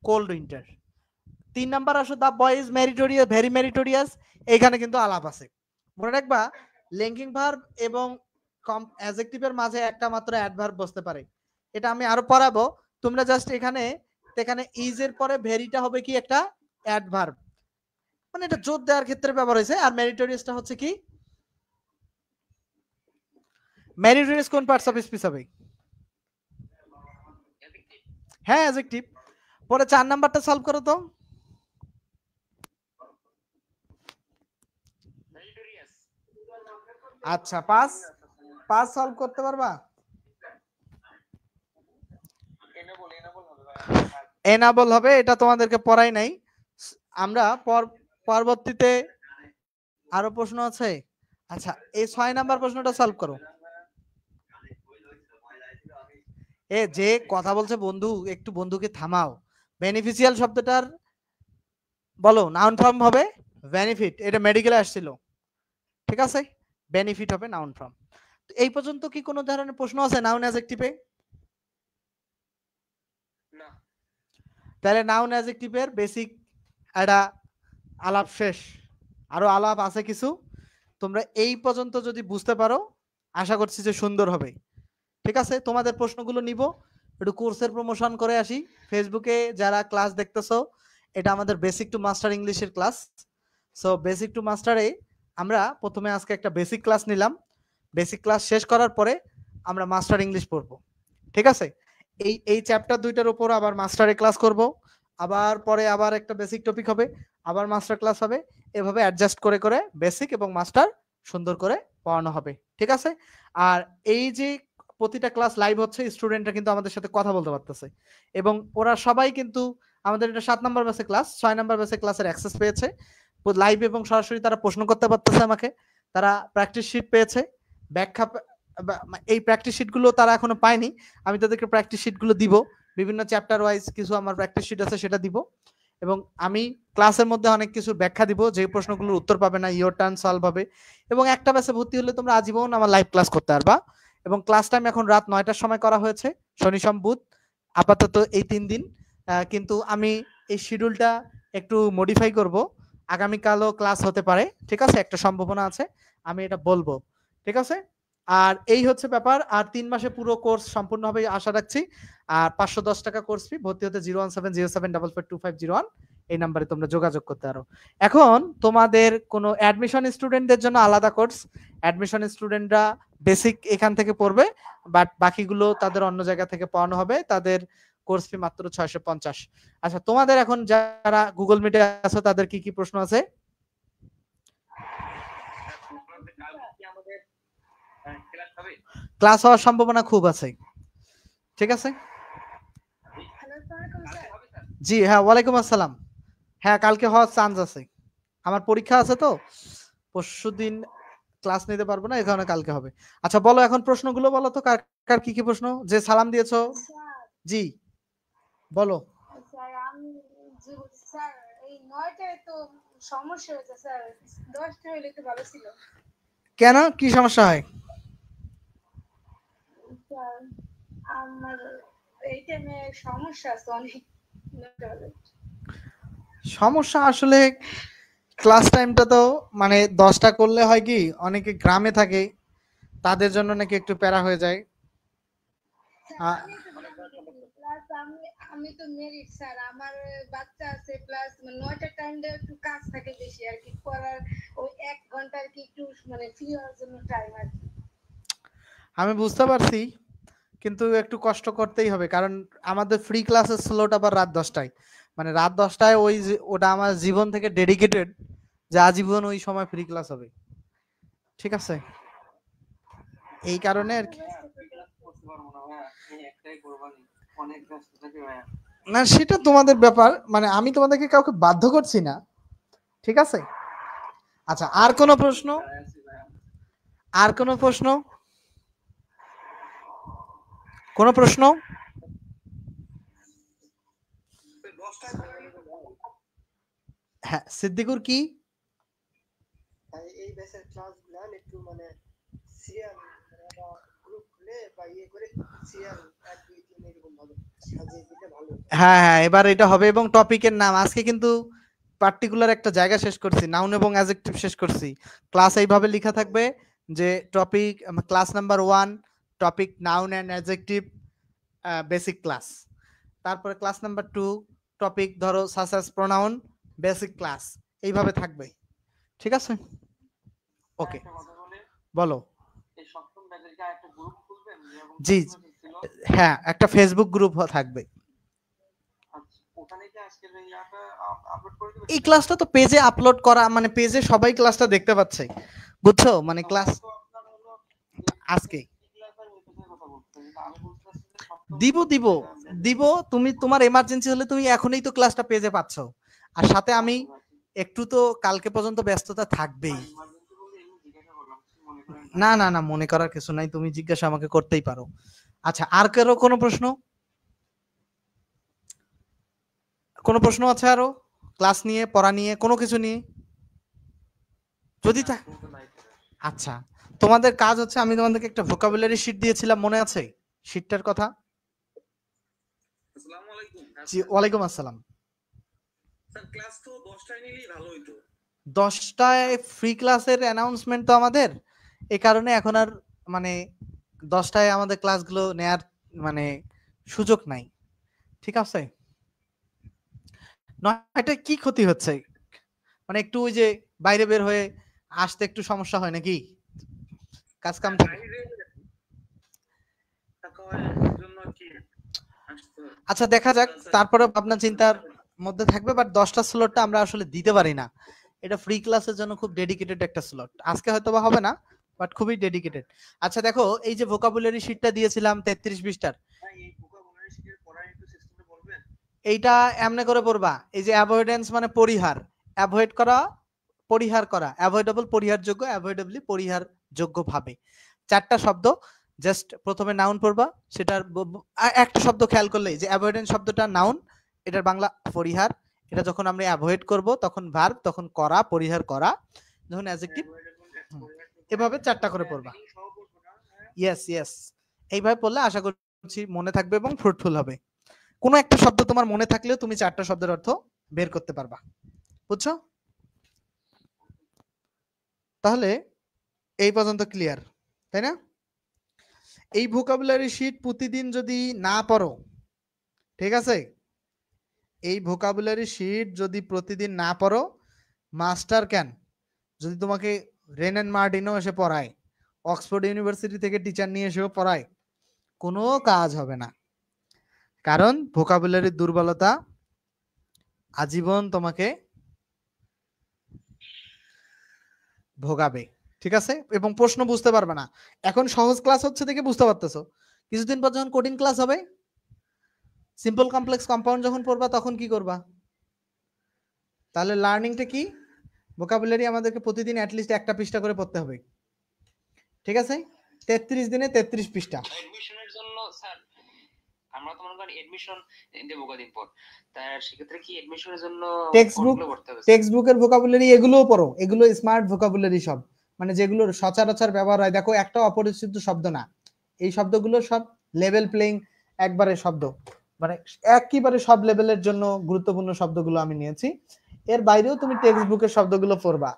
Cold winter. 3 নাম্বার আসো, the boy is meritorious, very meritorious. এখানে কিন্তু আলাপ আছে, মনে রাখবা লিঙ্কিং ভার্ব এবং অ্যাডজেক্টিভের মাঝে একটা মাত্র অ্যাডভার্ব বসতে পারে। এটা আমি আরো পড়াবো, তোমরা জাস্ট এখানে ইজ এর পরে ভেরিটা হবে কি একটা অ্যাডভার্ব, মানে এটা জোর দেওয়ার ক্ষেত্রে ব্যবহার হয়েছে। আর মেরিটোরিয়াসটা হচ্ছে কি, মেরিটোরিয়াস কোন পার্টস অফ স্পিচ হবে? হ্যাঁ, অ্যাডজেক্টিভ। পরে 4 নাম্বারটা সলভ করো তো। আচ্ছা, 5 সলভ করতে পারবা? এনাবল হবে, এটা তোমাদেরকে পড়াই নাই আমরা, পরবর্তীতে আরো প্রশ্ন আছে। আচ্ছা, এই 6 নাম্বার প্রশ্নটা সলভ করো। যে কথা বলছে বন্ধু, একটু বন্ধুকে থামাও। বেনিফিশিয়াল শব্দটার বলো নাউন ফর্ম হবে বেনিফিট, এটা মেডিকেলে আসছিল, ঠিক আছে? বেনিফিট হবে নাউন ফর্ম। এই পর্যন্ত কি কোনো ধরনের প্রশ্ন আছে নাউন অ্যাডজেক্টিভে? না। তাহলে নাউন অ্যাডজেক্টিভের বেসিক একটা আলাপ শেষ, আরো আলাপ আছে কিছু। তোমরা এই পর্যন্ত যদি বুঝতে পারো, আশা করছি যে সুন্দর হবে, ঠিক আছে? তোমাদের প্রশ্নগুলো নিব, একটু কোর্সের প্রমোশন করে আসি। ফেসবুকে যারা ক্লাস দেখতেছো, এটা আমাদের বেসিক টু মাস্টার ইংলিশের ক্লাস। সো বেসিক টু মাস্টারে আমরা প্রথমে আজকে একটা বেসিক ক্লাস নিলাম, বেসিক ক্লাস শেষ করার পরে আমরা মাস্টার ইংলিশ পড়বো, ঠিক আছে? এই চ্যাপ্টার 2টার উপর আবার মাস্টারে ক্লাস করব, আবার পরে আবার একটা বেসিক টপিক হবে, আবার মাস্টার ক্লাস হবে। এভাবে অ্যাডজাস্ট করে করে বেসিক এবং মাস্টার সুন্দর করে পড়ানো হবে, ঠিক আছে? আর এই যে প্রতিটা ক্লাস লাইভ হচ্ছে, স্টুডেন্টরা কিন্তু আমাদের সাথে কথা বলতে পারতেছে, এবং ওরা সবাই কিন্তু আমাদের এটা 7 নাম্বার ব্যাচে ক্লাস, 6 নাম্বার ব্যাচে ক্লাসের অ্যাক্সেস পেয়েছে লাইভ এবং সরাসরি, তারা প্রশ্ন করতে পারতেছে আমাকে, তারা প্র্যাকটিস শিট পেয়েছে, ব্যাখ্যা, এই প্র্যাকটিস শিটগুলো তারা এখনো পায়নি, আমি তাদেরকে প্র্যাকটিস শিটগুলো দিব, বিভিন্ন চ্যাপ্টার ওয়াইজ কিছু আমার প্র্যাকটিস শিট আছে সেটা দিব, এবং আমি ক্লাসের মধ্যে অনেক কিছু ব্যাখ্যা দিব, যে প্রশ্নগুলোর উত্তর পাবে না ইয়োর টার্ন সলভ হবে। এবং একটা ব্যাচে ভর্তি হলে তোমরা আজীবন আমার লাইভ ক্লাস করতে পারবা, এবং ক্লাস টাইম এখন রাত 9টার সময় করা হয়েছে, শনি সোম বুধ, আপাতত এই 3 দিন। কিন্তু আমি এই শিডিউলটা একটু মডিফাই করব, আগামীকালও ক্লাস হতে পারে, ঠিক আছে? একটা সম্ভাবনা আছে, আমি এটা বলবো, ঠিক আছে? আর এই হচ্ছে ব্যাপার। আর 3 মাসে পুরো কোর্স সম্পূর্ণ হবে আশা রাখছি। আর 510 টাকা কোর্স ফি, ভর্তি হতে 01707442501 এই নাম্বারে তোমরা যোগাযোগ করতে পারো। এখন তোমাদের কোনো অ্যাডমিশন স্টুডেন্টদের জন্য আলাদা কোর্স, অ্যাডমিশন স্টুডেন্টরা বেসিক এখান থেকে পড়বে, বাট বাকিগুলো তাদের অন্য জায়গা থেকে পড়ানো হবে, তাদের কোর্স ফি মাত্র 650। আচ্ছা, তোমাদের এখন যারা গুগল মিটে আছো তাদের কি কি প্রশ্ন আছে? ক্লাস হওয়ার সম্ভাবনা খুব আছে, ঠিক আছে? জি হ্যাঁ, ওয়ালাইকুম আসসালাম। হ্যাঁ, কালকে হওয়ার চান্স আছে, আমার পরীক্ষা আছে তো, পরশুদিন ক্লাস নিতে পারবো না, এই কারণে কালকে হবে। আচ্ছা বলো এখন প্রশ্নগুলো বলো তো, কার কার কি কি প্রশ্ন, যে সালাম দিয়েছো। জি বলো। স্যার আমি স্যার এই 9টায় তো সমস্যা হয়েছে স্যার, 10টা হইলে তো ভালো ছিল। কেন, কি সমস্যা হয়? স্যার আমার এই টাইমে সমস্যা আছে অনেক। সমস্যা আসলে ক্লাস টাইমটা তো মানে 10টা করলে হয় কি, অনেকে গ্রামে থাকে, তাদের জন্য নাকি একটু প্যারা হয়ে যায়। স্যার আমি তো গ্রামে থাকি, প্লাস আমি তো মেরিট স্যার, আমার বাচ্চা আছে, প্লাস 9টার টাইমটা একটু কাজ থাকে বেশি আর কি পড়ার, ওই 1 ঘন্টা আর কি একটু মানে ফ্রি হওয়ার জন্য টাইম আর কি। আমি বুঝতে পারছি, কিন্তু একটু কষ্ট করতেই হবে, কারণ আমাদের ফ্রি ক্লাসের স্লট আবার রাত 10টায়, মানে রাত 10টায় ওটা আমার জীবন থেকে ডেডিকেটেড, যে আজীবন ওই সময় ফ্রি ক্লাস হবে। ঠিক আছে, এই কারণে আর কি। না সেটা তোমাদের ব্যাপার, মানে আমি তোমাদেরকে কাউকে বাধ্য করছি না, ঠিক আছে। আচ্ছা, আর কোনো প্রশ্ন? আর কোনো প্রশ্ন? কোনো প্রশ্ন? হ্যাঁ, সিদ্দিকুর কি? এই ব্যাচের ক্লাসগুলো একটু মানে সিরিয়াল গ্রুপ খুলে বা ইয়ে করে সিরিয়াল 1 2 3 এরকম ভাবে সাজিয়ে দিলে ভালো। হ্যাঁ হ্যাঁ, এবার এটা হবে, এবং টপিকের নাম আজকে কিন্তু পার্টিকুলার একটা জায়গা শেষ করছি, নাউন এবং অ্যাডজেক্টিভ শেষ করছি। ক্লাস এইভাবে লেখা থাকবে যে topic class number 1 topic noun and adjective basic class, তারপরে ক্লাস নাম্বার 2 টপিক ধরো such as pronoun basic class, এইভাবে থাকবে। ঠিক আছে, ওকে বলো। জি হ্যাঁ, একটা ফেসবুক গ্রুপ থাকবে। এই ক্লাসটা তো পেজে আপলোড করা, মানে পেজে সবাই ক্লাসটা দেখতে পাচ্ছে, বুঝছো, মানে ক্লাস আজকে দিব দিব দিব, তুমি তোমার এমার্জেন্সি হলে তুমি এখনই তো ক্লাসটা পেজে পাচ্ছ, আর সাথে আমি একটু তো কালকে পর্যন্ত ব্যস্ততা থাকবেই। না না না, মনে করার কিছু নাই, তুমি জিজ্ঞাসা আমাকে করতেই পারো। আচ্ছা, আর কারো কোনো প্রশ্ন? কোনো প্রশ্ন আছে আরো ক্লাস নিয়ে, পড়া নিয়ে, কোনো কিছু নিয়ে? যদি আচ্ছা, তোমাদের কাজ হচ্ছে, আমি তোমাদেরকে একটা ভোকাবুলারি শিট দিয়েছিলাম, মনে আছে শিটটার কথা? আসসালামু আলাইকুম। জি ওয়ালাইকুম আসসালাম। স্যার ক্লাস তো 10টায় নিলেই ভালো হতো। 10টায় ফ্রি ক্লাসের অ্যানাউন্সমেন্ট তো আমাদের, এই কারণে এখন আর মানে 10টায় আমাদের ক্লাসগুলো নেয়ার মানে সুযোগ নাই। ঠিক আছে, 9টায় কি ক্ষতি হচ্ছে, মানে একটু ওই যে বাইরে বের হয়ে আসতে একটু সমস্যা হয় নাকি, কাজ কাম থাকে? আচ্ছা দেখা যাক, তারপরে ভাবনা চিন্তার মধ্যে থাকবে, বাট 10টা স্লটটা আমরা আসলে দিতে পারি না, এটা ফ্রি ক্লাসের জন্য খুব ডেডিকেটেড একটা স্লট, আজকে হয়তো বা হবে না, বাট খুবই ডেডিকেটেড। আচ্ছা দেখো, এই যে ভোকাবুলারি শিটটা দিয়েছিলাম 33 পৃষ্ঠার, এইটা এমনে করে পড়বা, এই যে অ্যাভয়েডেন্স মানে পরিহার, অ্যাভয়েড করা, পরিহার করা, অ্যাভয়েডেবল পরিহারযোগ্য, অ্যাভয়েডেবলি পরিহারযোগ্য ভাবে, 4টা শব্দ। জাস্ট প্রথমে নাউন পড়বা, সেটার একটা শব্দ খেয়াল করলেই, যে অ্যাভয়েডেন্স শব্দটা নাউন, এটার বাংলা পরিহার, এটা যখন আমরা অ্যাভয়েড করব তখন ভার্ব, তখন করা, পরিহার করা, যখন অ্যাডজেক্টিভ, এভাবে 4টা করে পড়বা। ইয়েস ইয়েস, এইভাবে পড়লে আশা করছি মনে থাকবে এবং ফ্রুটফুল হবে। কোনো একটা শব্দ তোমার মনে থাকলেও তুমি 4টা শব্দের অর্থ বের করতে পারবা, বুঝছো? তাহলে এই পর্যন্ত ক্লিয়ার, তাই না? এই ভোকাবুলারি শিট প্রতিদিন যদি না পড়ো, ঠিক আছে, এই ভোকাবুলারি শিট যদি প্রতিদিন না পড়ো, মাস্টার কেন, যদি তোমাকে রেন এন্ড মার্টিনও এসে পড়ায়, অক্সফোর্ড ইউনিভার্সিটি থেকে টিচার নিয়ে এসেও পড়ায়, কোনো কাজ হবে না, কারণ ভোকাবুলারির দুর্বলতা আজীবন তোমাকে ভোগাবে। ঠিক আছে, এবং প্রশ্ন বুঝতে পারবে না। এখন সহজ ক্লাস হচ্ছে দেখে বুঝতে পারতেছো, কিছুদিন পর যখন কঠিন ক্লাস হবে, সিম্পল কমপ্লেক্স কম্পাউন্ড যখন পড়বা, তখন কি করবা? তাহলে লার্নিংটা কি, ভোকাবুলারি আমাদেরকে প্রতিদিন অ্যাটলিস্ট একটা পৃষ্ঠা করে পড়তে হবে, ঠিক আছে? 33 দিনে 33 পৃষ্ঠা। এডমিশনের জন্য স্যার আমরা তো মনে করেন এডমিশন দেব কদিন পর, তার সেক্ষেত্রে কি এডমিশনের জন্য কোনগুলো পড়তে হবে? টেক্সটবুকের ভোকাবুলারি এগুলোও পড়ো, এগুলো স্মার্ট ভোকাবুলারি সব, মানে যেগুলোর সচরাচর ব্যবহার হয়, দেখো একটা অপরিচিত শব্দ না, এই শব্দগুলো সব লেভেল প্লেইং একবারে শব্দ, মানে একেবারে সব লেভেলের জন্য গুরুত্বপূর্ণ শব্দগুলো আমি নিয়েছি, এর বাইরেও তুমি টেক্সট বুকের শব্দগুলো পড়বা।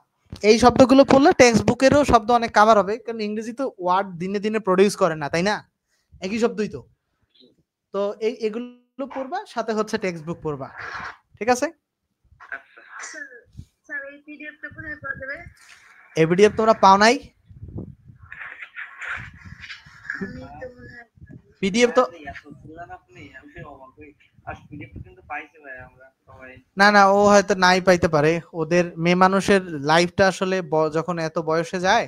এই শব্দগুলো পড়লে টেক্সট বুকেরও শব্দ অনেক কাভার হবে, কারণ ইংরেজি তো ওয়ার্ড দিনে দিনে প্রডিউস করে না, তাই না? একই শব্দই তো। তো এগুলো পড়বা, সাথে হচ্ছে টেক্সট বুক পড়বা, ঠিক আছে? আচ্ছা স্যার স্যার এই পিডিএফটা কোথায় পাওয়া যাবে? এই পিডিএফ তোমরা পাও নাই? আমি তো মনে হয় পিডিএফ তো আপনি আমি অবাক হই। আর পিডিএফ কিন্তু পাইছি ভাই আমরা সবাই। না না, ও হয়তো নাই পাইতে পারে। ওদের মেয়ে মানুষের লাইফটা আসলে যখন এত বয়সে যায়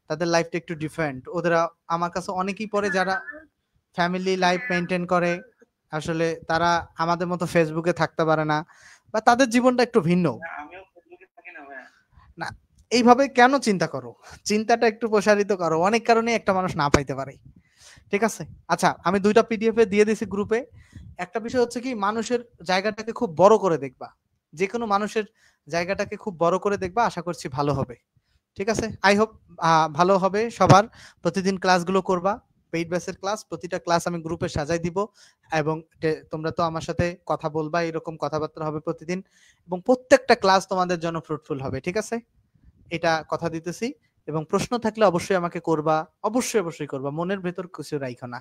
তাদের লাইফটা একটু ডিফারেন্ট। ওদের আমার কাছে অনেকেই পড়ে যারা ফ্যামিলি লাইফ মেনটেন করে, আসলে তারা আমাদের মতো ফেসবুকে থাকতে পারে না, বা তাদের জীবনটা একটু ভিন্ন। আমিও ফেসবুকে থাকি না ভাই। না, এইভাবে কেন চিন্তা করো? চিন্তাটা একটু প্রসারিত করো, অনেক কারণে একটা মানুষ না পাইতে পারে, ঠিক আছে? আচ্ছা, আমি 2টা পিডিএফ এ দিয়ে দিয়েছি গ্রুপে। একটা বিষয় হচ্ছে কি, মানুষের জায়গাটাকে খুব বড় করে দেখবা, যে কোনো মানুষের জায়গাটাকে খুব বড় করে দেখবা, আশা করছি ভালো হবে, ঠিক আছে? আই হোপ ভালো হবে সবার। প্রতিদিন ক্লাসগুলো করবা, পেইড ব্যাচের ক্লাস, প্রতিটা ক্লাস আমি গ্রুপে সাজাই দিব, এবং তোমরা তো আমার সাথে কথা বলবা, এরকম কথাবার্তা হবে প্রতিদিন, এবং প্রত্যেকটা ক্লাস তোমাদের জন্য ফ্রুটফুল হবে, ঠিক আছে? এটা কথা দিতেছি। এবং প্রশ্ন থাকলে অবশ্যই আমাকে করবা, অবশ্যই অবশ্যই করবা, মনের ভেতর কিছু রাইখো না।